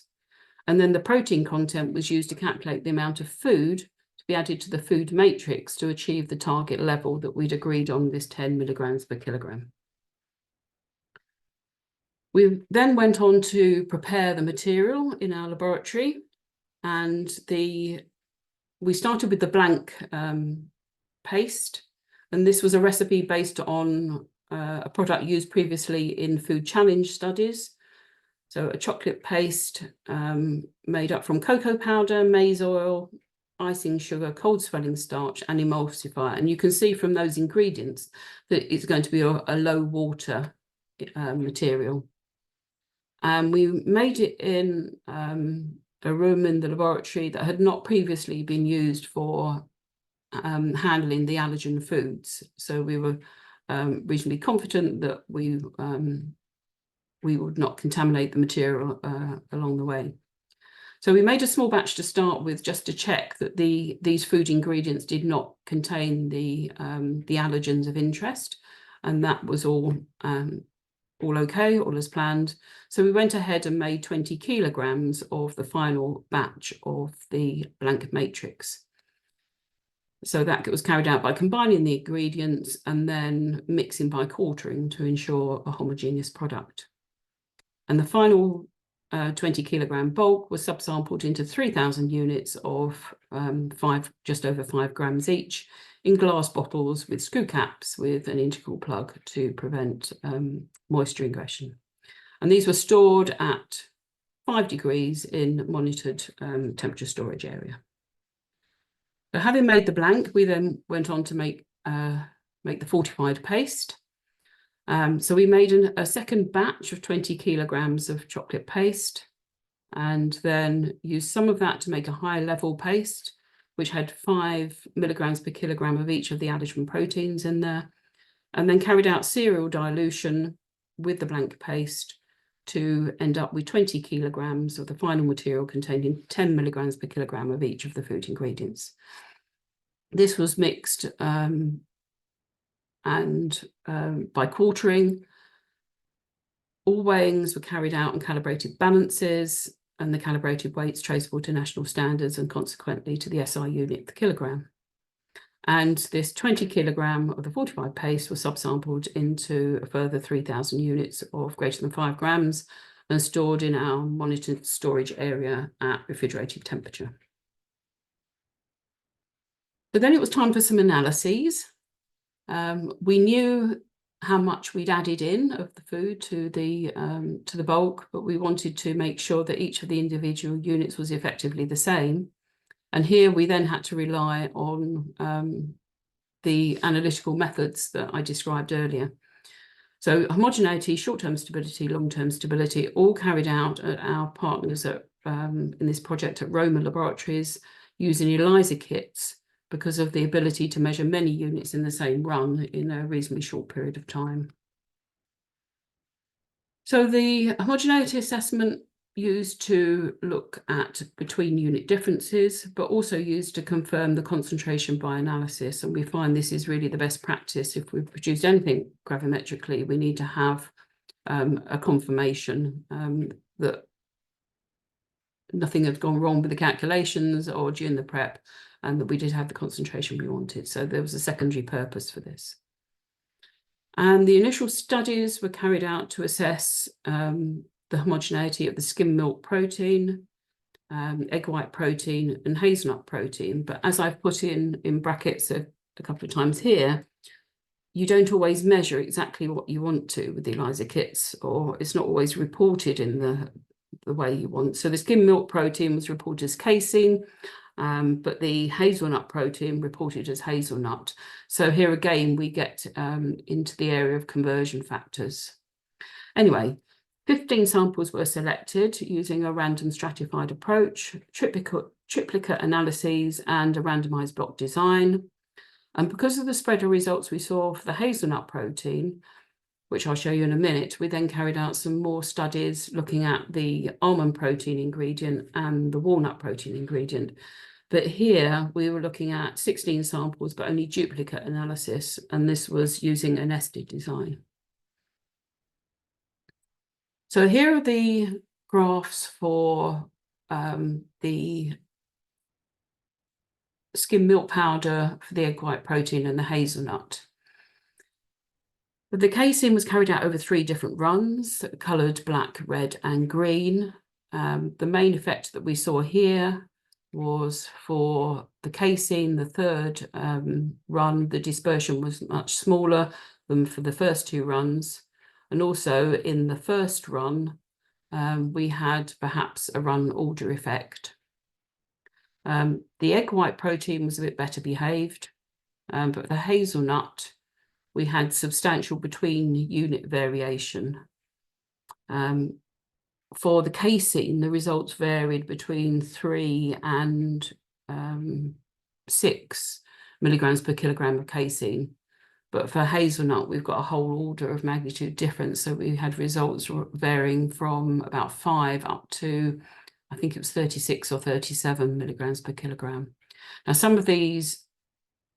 and then the protein content was used to calculate the amount of food to be added to the food matrix to achieve the target level that we'd agreed on, this 10 milligrams per kilogram. We then went on to prepare the material in our laboratory, and we started with the blank paste, and this was a recipe based on a product used previously in food challenge studies. So a chocolate paste made up from cocoa powder, maize oil, icing sugar, cold swelling starch, and emulsifier. And you can see from those ingredients that it's going to be a low water material. And we made it in a room in the laboratory that had not previously been used for handling the allergen foods. So we were reasonably confident that we would not contaminate the material along the way. So we made a small batch to start with, just to check that these food ingredients did not contain the allergens of interest, and that was all okay, all as planned. So we went ahead and made 20 kilograms of the final batch of the blank matrix. So that was carried out by combining the ingredients and then mixing by quartering to ensure a homogeneous product. And the final 20 kilogram bulk was subsampled into 3,000 units of just over 5 grams each in glass bottles with screw caps with an integral plug to prevent moisture ingression. And these were stored at 5 degrees in monitored temperature storage area. So having made the blank, we then went on to make the fortified paste. So we made a second batch of 20 kilograms of chocolate paste, and then used some of that to make a high level paste, which had 5 milligrams per kilogram of each of the allergen proteins in there, and then carried out serial dilution with the blank paste to end up with 20 kilograms of the final material containing 10 milligrams per kilogram of each of the food ingredients. This was mixed by quartering. All weighings were carried out on calibrated balances, and the calibrated weights traceable to national standards and consequently to the SI unit per kilogram. And this 20 kilogram of the fortified paste was subsampled into a further 3,000 units of greater than 5 grams and stored in our monitored storage area at refrigerated temperature. So then it was time for some analyses. We knew how much we'd added in of the food to the bulk, but we wanted to make sure that each of the individual units was effectively the same. And here we then had to rely on the analytical methods that I described earlier. So homogeneity, short-term stability, long-term stability, all carried out at our partners in this project at Roma Laboratories using ELISA kits, because of the ability to measure many units in the same run in a reasonably short period of time. So the homogeneity assessment used to look at between unit differences, but also used to confirm the concentration by analysis. And we find this is really the best practice. If we've produced anything gravimetrically, we need to have a confirmation that nothing had gone wrong with the calculations or during the prep, and that we did have the concentration we wanted. So there was a secondary purpose for this. And the initial studies were carried out to assess the homogeneity of the skim milk protein, egg white protein, and hazelnut protein. But as I've put in brackets a couple of times here, you don't always measure exactly what you want to with the ELISA kits, or it's not always reported in the way you want. So the skim milk protein was reported as casein, but the hazelnut protein reported as hazelnut. So here again, we get into the area of conversion factors. Anyway, 15 samples were selected using a random stratified approach, triplicate analyses, and a randomized block design. And because of the spread of results we saw for the hazelnut protein, which I'll show you in a minute. We then carried out some more studies looking at the almond protein ingredient and the walnut protein ingredient. But here we were looking at 16 samples, but only duplicate analysis, and this was using a nested design. So here are the graphs for the skim milk powder for the egg white protein and the hazelnut. But the casein was carried out over 3 different runs, coloured black, red and green. The main effect that we saw here was for the casein, the 3rd run, the dispersion was much smaller than for the first 2 runs. And also in the first run, we had perhaps a run order effect. The egg white protein was a bit better behaved, but the hazelnut, we had substantial between unit variation. For the casein, the results varied between 3 and 6 milligrams per kilogram of casein. But for hazelnut, we've got a whole order of magnitude difference. So we had results varying from about 5 up to, I think it was 36 or 37 milligrams per kilogram. Now, some of these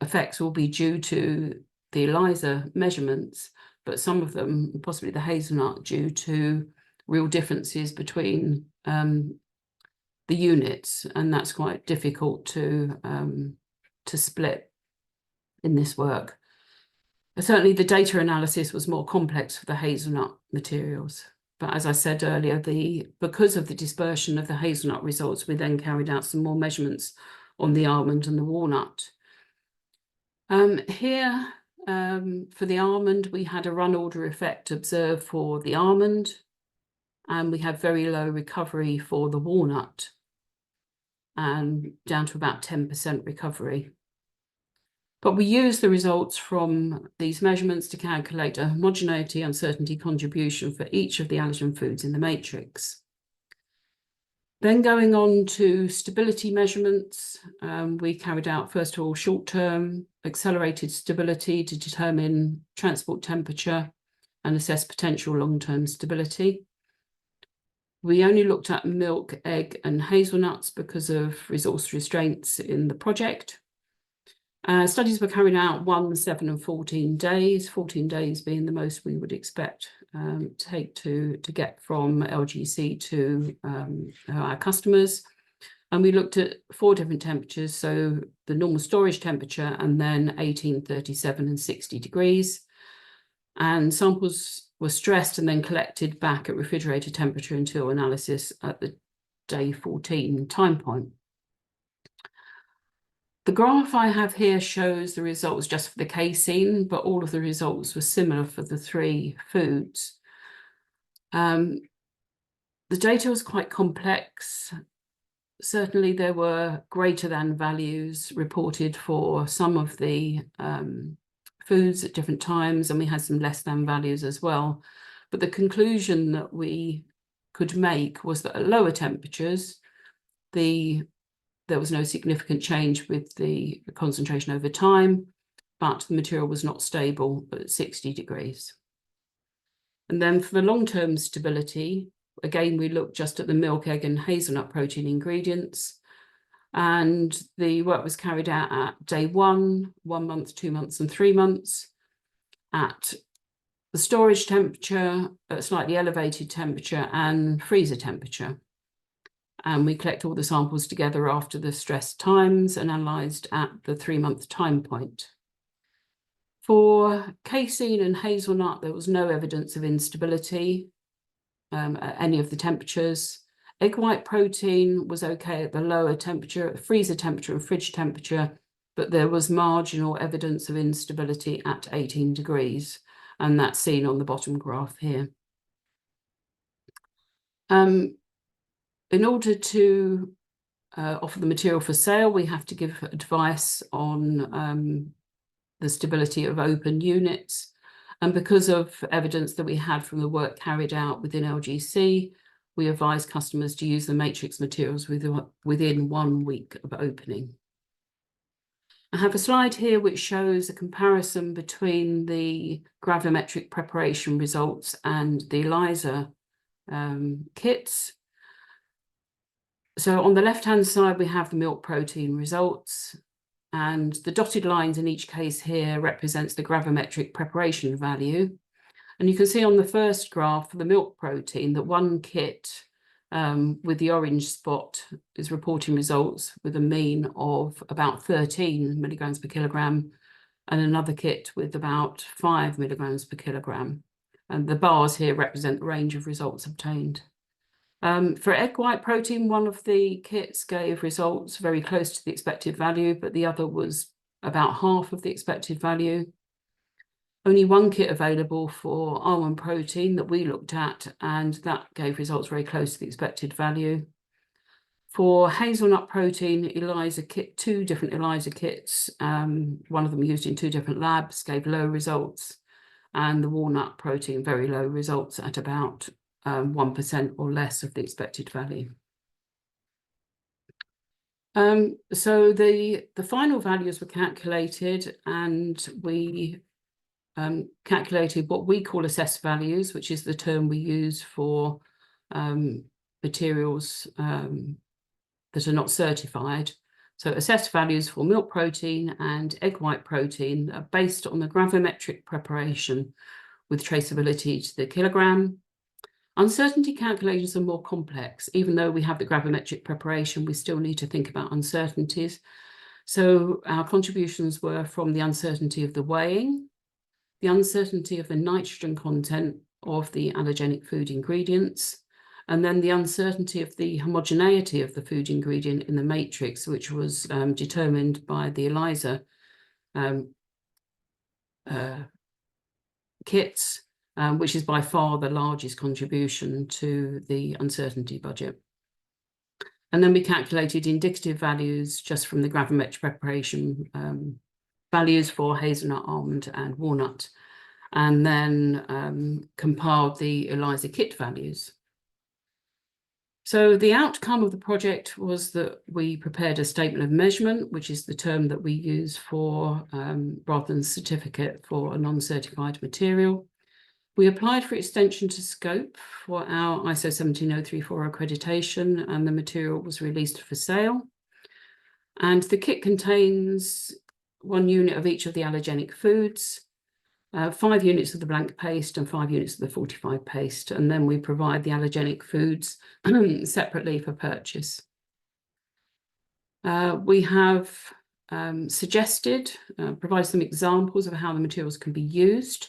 effects will be due to the ELISA measurements, but some of them, possibly the hazelnut, due to real differences between the units, and that's quite difficult to split in this work. But certainly the data analysis was more complex for the hazelnut materials. But as I said earlier, because of the dispersion of the hazelnut results, we then carried out some more measurements on the almond and the walnut. Here, for the almond, we had a run order effect observed for the almond, and we had very low recovery for the walnut, and down to about 10% recovery. But we used the results from these measurements to calculate a homogeneity uncertainty contribution for each of the allergen foods in the matrix. Then going on to stability measurements, we carried out, first of all, short-term accelerated stability to determine transport temperature and assess potential long-term stability. We only looked at milk, egg, and hazelnuts because of resource restraints in the project. Studies were carried out 1, 7, and 14 days, 14 days being the most we would expect take to get from LGC to our customers. And we looked at 4 different temperatures, so the normal storage temperature, and then 18, 37, and 60 degrees. And samples were stressed and then collected back at refrigerator temperature until analysis at the day 14 time point. The graph I have here shows the results just for the casein, but all of the results were similar for the 3 foods. The data was quite complex. Certainly there were greater than values reported for some of the foods at different times, and we had some less than values as well. But the conclusion that we could make was that at lower temperatures, there was no significant change with the concentration over time, but the material was not stable at 60 degrees. And then for the long-term stability, again, we looked just at the milk, egg, and hazelnut protein ingredients. And the work was carried out at day 1, 1 month, 2 months, and 3 months at the storage temperature, at slightly elevated temperature, and freezer temperature. And we collect all the samples together after the stress times and analysed at the 3-month time point. For casein and hazelnut, there was no evidence of instability at any of the temperatures. Egg white protein was okay at the lower temperature, freezer temperature and fridge temperature, but there was marginal evidence of instability at 18 degrees, and that's seen on the bottom graph here. In order to offer the material for sale, we have to give advice on the stability of open units. And because of evidence that we had from the work carried out within LGC, we advise customers to use the matrix materials within 1 week of opening. I have a slide here which shows a comparison between the gravimetric preparation results and the ELISA kits. So on the left-hand side, we have the milk protein results, and the dotted lines in each case here represents the gravimetric preparation value. And you can see on the first graph for the milk protein that one kit with the orange spot is reporting results with a mean of about 13 milligrams per kilogram, and another kit with about 5 milligrams per kilogram. And the bars here represent the range of results obtained. For egg white protein, one of the kits gave results very close to the expected value, but the other was about half of the expected value. Only one kit available for almond protein that we looked at, and that gave results very close to the expected value. For hazelnut protein, ELISA kit, 2 different ELISA kits, one of them used in 2 different labs, gave low results, and the walnut protein, very low results at about 1% or less of the expected value. So the final values were calculated, and we calculated what we call assessed values, which is the term we use for materials that are not certified. So assessed values for milk protein and egg white protein are based on the gravimetric preparation with traceability to the kilogram. Uncertainty calculations are more complex. Even though we have the gravimetric preparation, we still need to think about uncertainties. So our contributions were from the uncertainty of the weighing, the uncertainty of the nitrogen content of the allergenic food ingredients, and then the uncertainty of the homogeneity of the food ingredient in the matrix, which was determined by the ELISA kits, which is by far the largest contribution to the uncertainty budget. And then we calculated indicative values just from the gravimetric preparation values for hazelnut, almond, and walnut, and then compiled the ELISA kit values. So the outcome of the project was that we prepared a statement of measurement, which is the term that we use for, rather than certificate, for a non-certified material. We applied for extension to scope for our ISO 17034 accreditation, and the material was released for sale. And the kit contains 1 unit of each of the allergenic foods, 5 units of the blank paste and 5 units of the fortified paste. And then we provide the allergenic foods separately for purchase. We have provided some examples of how the materials can be used.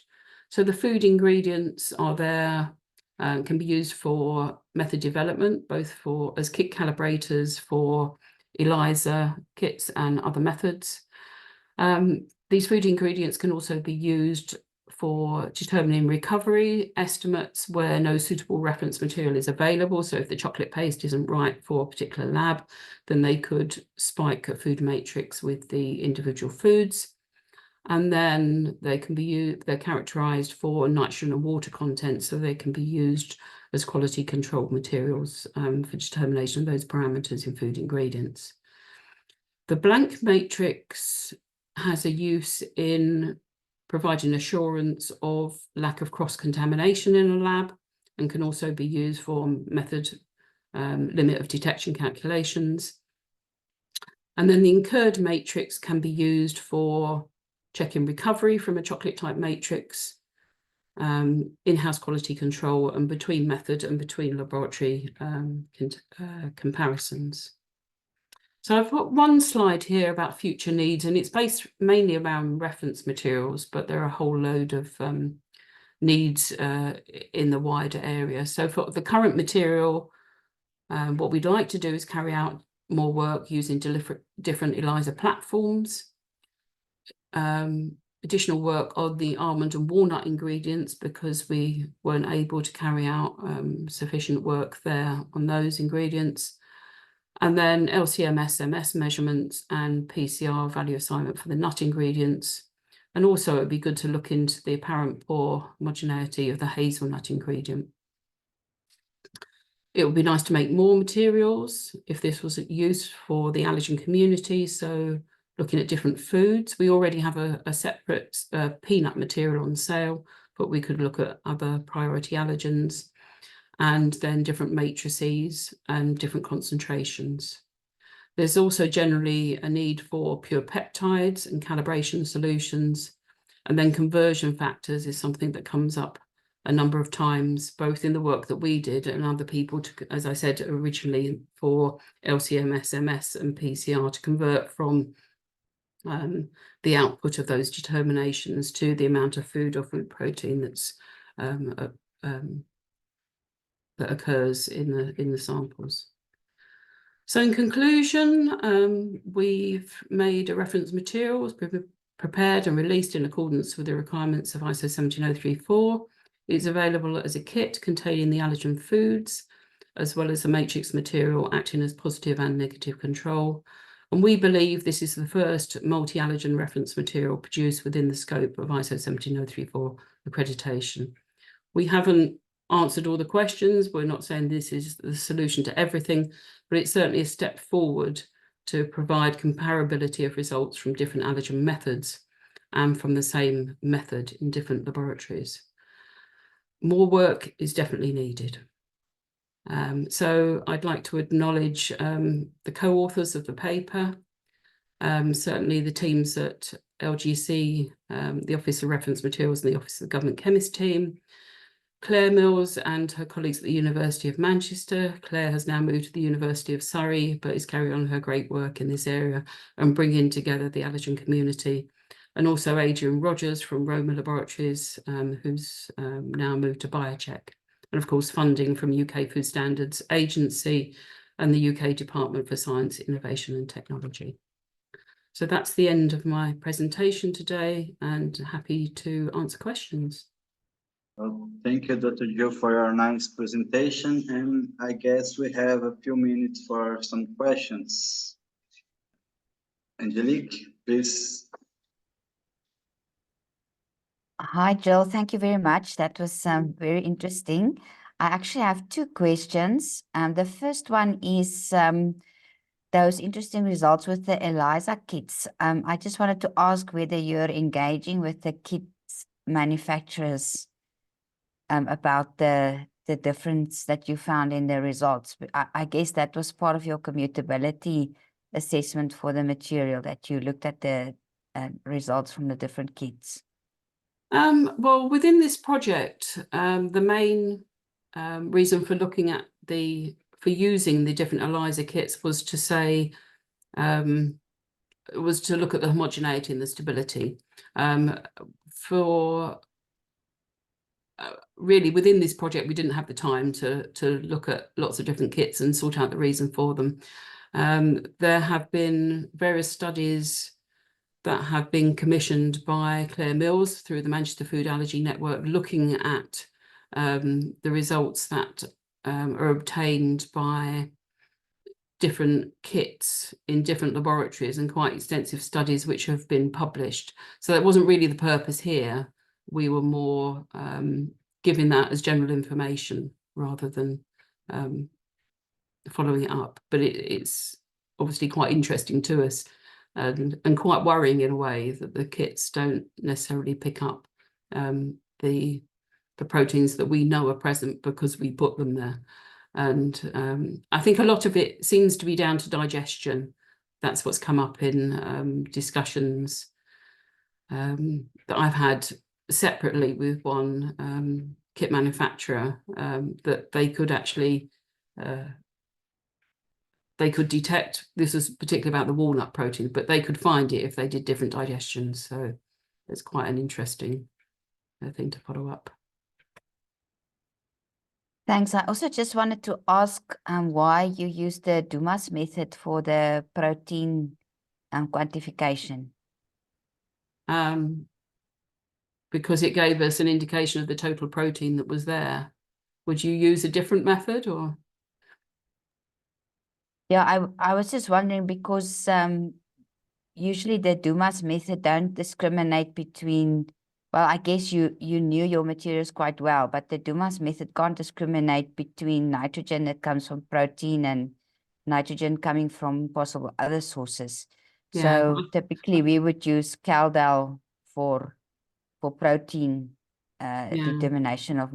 So the food ingredients are there, can be used for method development, both for as kit calibrators for ELISA kits and other methods. These food ingredients can also be used for determining recovery estimates where no suitable reference material is available. So if the chocolate paste isn't right for a particular lab, then they could spike a food matrix with the individual foods. And then they can be used, they're characterized for nitrogen and water content, so they can be used as quality control materials for determination of those parameters in food ingredients. The blank matrix has a use in providing assurance of lack of cross-contamination in a lab, and can also be used for method limit of detection calculations. And then the incurred matrix can be used for checking recovery from a chocolate type matrix, in-house quality control, and between method and between laboratory comparisons. So I've got one slide here about future needs, and it's based mainly around reference materials, but there are a whole load of needs in the wider area. So for the current material, what we'd like to do is carry out more work using different ELISA platforms, additional work on the almond and walnut ingredients, because we weren't able to carry out sufficient work there on those ingredients. And then LCM SMS measurements and PCR value assignment for the nut ingredients. And also it'd be good to look into the apparent poor homogeneity of the hazelnut ingredient. It would be nice to make more materials if this was used for the allergen community. So looking at different foods. We already have a separate peanut material on sale, but we could look at other priority allergens, and then different matrices and different concentrations. There's also generally a need for pure peptides and calibration solutions, and then conversion factors is something that comes up a number of times, both in the work that we did and other people, as I said originally, for LCM, SMS and PCR to convert from the output of those determinations to the amount of food or food protein that's that occurs in the samples. So in conclusion, we've made a reference material prepared and released in accordance with the requirements of ISO 17034. It's available as a kit containing the allergen foods, as well as a matrix material acting as positive and negative control. And we believe this is the first multi-allergen reference material produced within the scope of ISO 17034 accreditation. We haven't answered all the questions. We're not saying this is the solution to everything, but it's certainly a step forward to provide comparability of results from different allergen methods and from the same method in different laboratories. More work is definitely needed. So I'd like to acknowledge the co-authors of the paper, certainly the teams at LGC, the Office of Reference Materials and the Office of the Government Chemist team, Claire Mills and her colleagues at the University of Manchester. Claire has now moved to the University of Surrey, but is carrying on her great work in this area and bringing together the allergen community. And also Adrian Rogers from Roma Laboratories, who's now moved to BioCheck. And of course, funding from UK Food Standards Agency and the UK Department for Science, Innovation and Technology. So that's the end of my presentation today, and happy to answer questions. Well, thank you, Dr. Joe, for your nice presentation. And I guess we have a few minutes for some questions. Angelique, please. Hi, Jill. Thank you very much. That was very interesting. I actually have two questions. The first one is those interesting results with the ELISA kits. I just wanted to ask whether you're engaging with the kit manufacturers about the difference that you found in the results. I guess that was part of your commutability assessment for the material, that you looked at the results from the different kits. Well, within this project, the main reason for looking at using the different ELISA kits was to say, was to look at the homogeneity and the stability. Really, within this project, we didn't have the time to look at lots of different kits and sort out the reason for them. There have been various studies that have been commissioned by Claire Mills through the Manchester Food Allergy Network, looking at the results that are obtained by different kits in different laboratories, and quite extensive studies which have been published. So that wasn't really the purpose here. We were more giving that as general information rather than following it up. But it's obviously quite interesting to us, and quite worrying in a way that the kits don't necessarily pick up the proteins that we know are present because we put them there. And I think a lot of it seems to be down to digestion. That's what's come up in discussions that I've had separately with one kit manufacturer, that they could actually they could detect, this is particularly about the walnut protein, but they could find it if they did different digestions. So it's quite an interesting thing to follow up. Thanks. I also just wanted to ask why you used the Dumas method for the protein quantification. Because it gave us an indication of the total protein that was there. Would you use a different method, or? Yeah, I was just wondering because usually the Dumas method don't discriminate between, well, I guess you knew your materials quite well, but the Dumas method can't discriminate between nitrogen that comes from protein and nitrogen coming from possible other sources. So typically we would use Caldal for protein determination of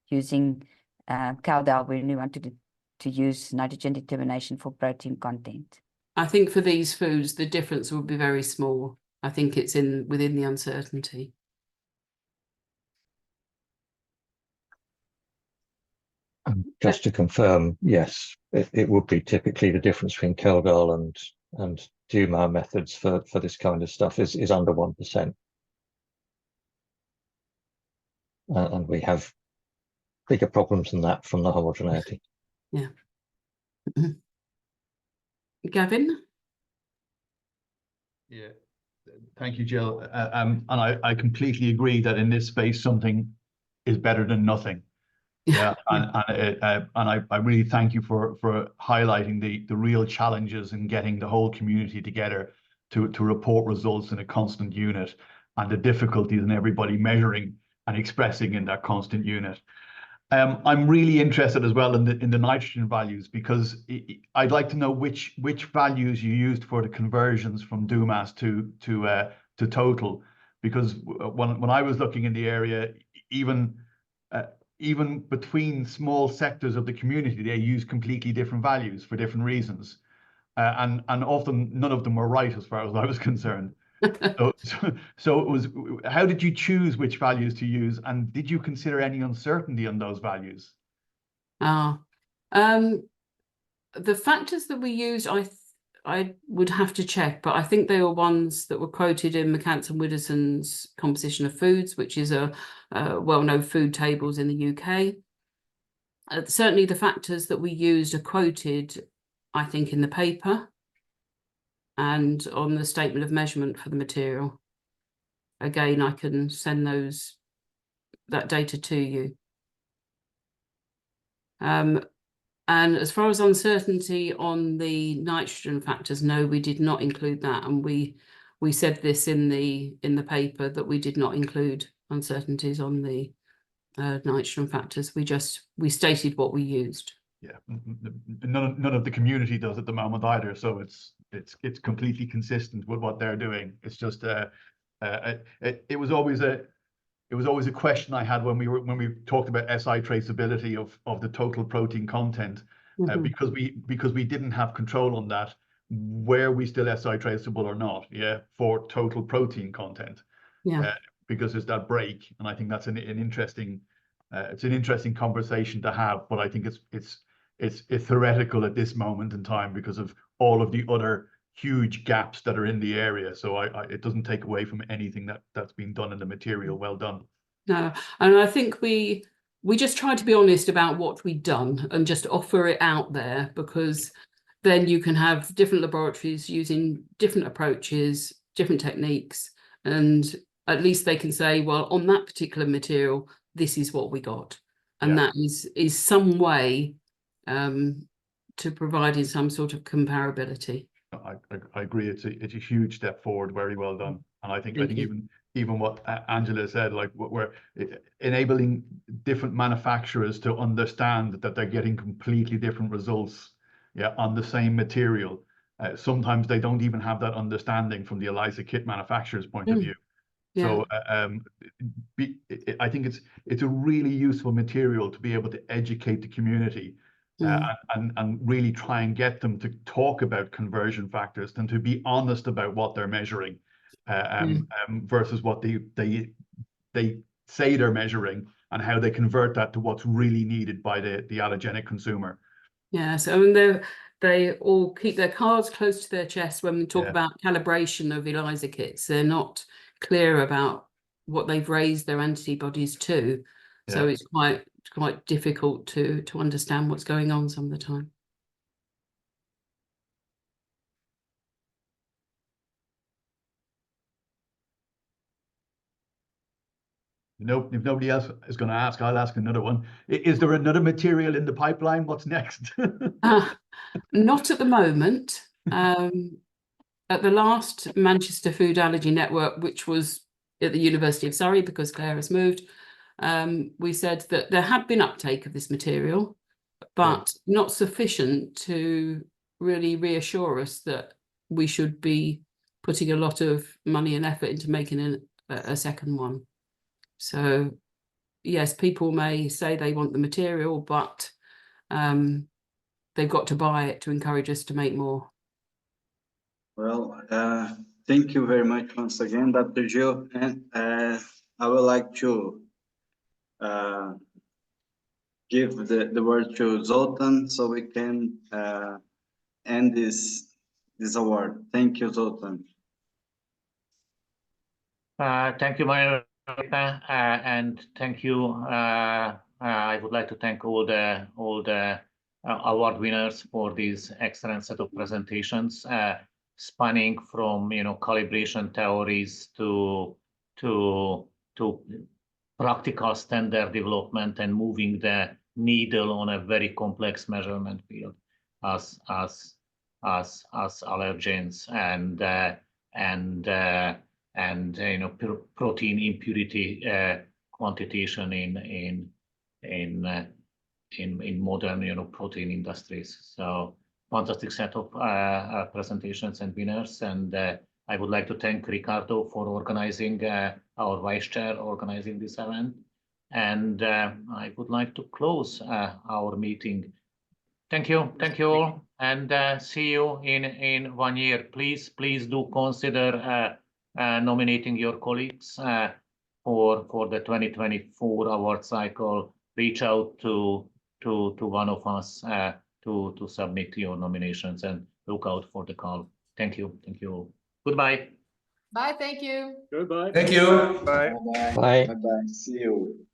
using Caldal when we wanted to use nitrogen determination for protein content. I think for these foods, the difference would be very small. I think it's within the uncertainty. Just to confirm, yes, it would be typically the difference between Caldal and Dumas methods for this kind of stuff is under 1%. And we have bigger problems than that from the homogeneity. Yeah. Gavin? Yeah, thank you, Jill. And I completely agree that in this space, something is better than nothing. Yeah, and I really thank you for highlighting the real challenges in getting the whole community together to report results in a constant unit, and the difficulties in everybody measuring and expressing in that constant unit. I'm really interested as well in the nitrogen values, because I'd like to know which values you used for the conversions from Dumas to total, because when I was looking in the area, even between small sectors of the community, they use completely different values for different reasons, and often none of them were right as far as I was concerned. So it was, how did you choose which values to use, and did you consider any uncertainty on those values? The factors that we used, I would have to check, but I think they were ones that were quoted in McCants and Widdowson's Composition of Foods, which is a well-known food tables in the UK. Certainly the factors that we used are quoted, I think, in the paper and on the statement of measurement for the material. Again, I can send that data to you. And as far as uncertainty on the nitrogen factors, no, we did not include that. And we said this in the paper that we did not include uncertainties on the nitrogen factors. We stated what we used. Yeah, none of the community does at the moment either. So it's completely consistent with what they're doing. It's just it was always a question I had when we talked about SI traceability of the total protein content, because we didn't have control on that, were we still SI traceable or not? Yeah, for total protein content. Yeah, because there's that break, and I think that's an interesting it's an interesting conversation to have, but I think it's theoretical at this moment in time because of all of the other huge gaps that are in the area. So it doesn't take away from anything that's been done in the material. Well done. No, and I think we just tried to be honest about what we'd done and just offer it out there, because then you can have different laboratories using different approaches, different techniques, and at least they can say, well, on that particular material, this is what we got. And that is some way to providing some sort of comparability. I agree. It's a huge step forward. Very well done. And I think even what Angela said, like we're enabling different manufacturers to understand that they're getting completely different results, on the same material. Sometimes they don't even have that understanding from the ELISA kit manufacturer's point of view. So I think it's a really useful material to be able to educate the community. And really try and get them to talk about conversion factors and to be honest about what they're measuring, versus what they say they're measuring, and how they convert that to what's really needed by the allergenic consumer. Yeah, so I mean, they all keep their cards close to their chest when we talk about calibration of ELISA kits. They're not clear about what they've raised their antibodies to. So it's quite difficult to understand what's going on some of the time. Nope, if nobody else is going to ask, I'll ask another one. Is there another material in the pipeline? What's next? Not at the moment. At the last Manchester Food Allergy Network, which was at the University of Surrey because Claire has moved, we said that there had been uptake of this material, but not sufficient to really reassure us that we should be putting a lot of money and effort into making a second one. So yes, people may say they want the material, but they've got to buy it to encourage us to make more. Well, thank you very much once again, Dr. Gil. And I would like to give the word to Zoltán so we can end this award. Thank you, Zoltán. Thank you, Mario, and thank you. I would like to thank all the award winners for these excellent set of presentations, spanning from calibration theories to practical standard development and moving the needle on a very complex measurement field as allergens and protein impurity quantitation in modern protein industries. So fantastic set of presentations and winners, and I would like to thank Ricardo for organizing, our vice chair organizing this event, and I would like to close our meeting. Thank you all, and see you in 1 year. Please do consider nominating your colleagues for the 2024 award cycle. Reach out to one of us to submit your nominations, and look out for the call. Thank you all. Goodbye. Bye, thank you. Goodbye. Thank you. Bye. Bye. Bye-bye. See you.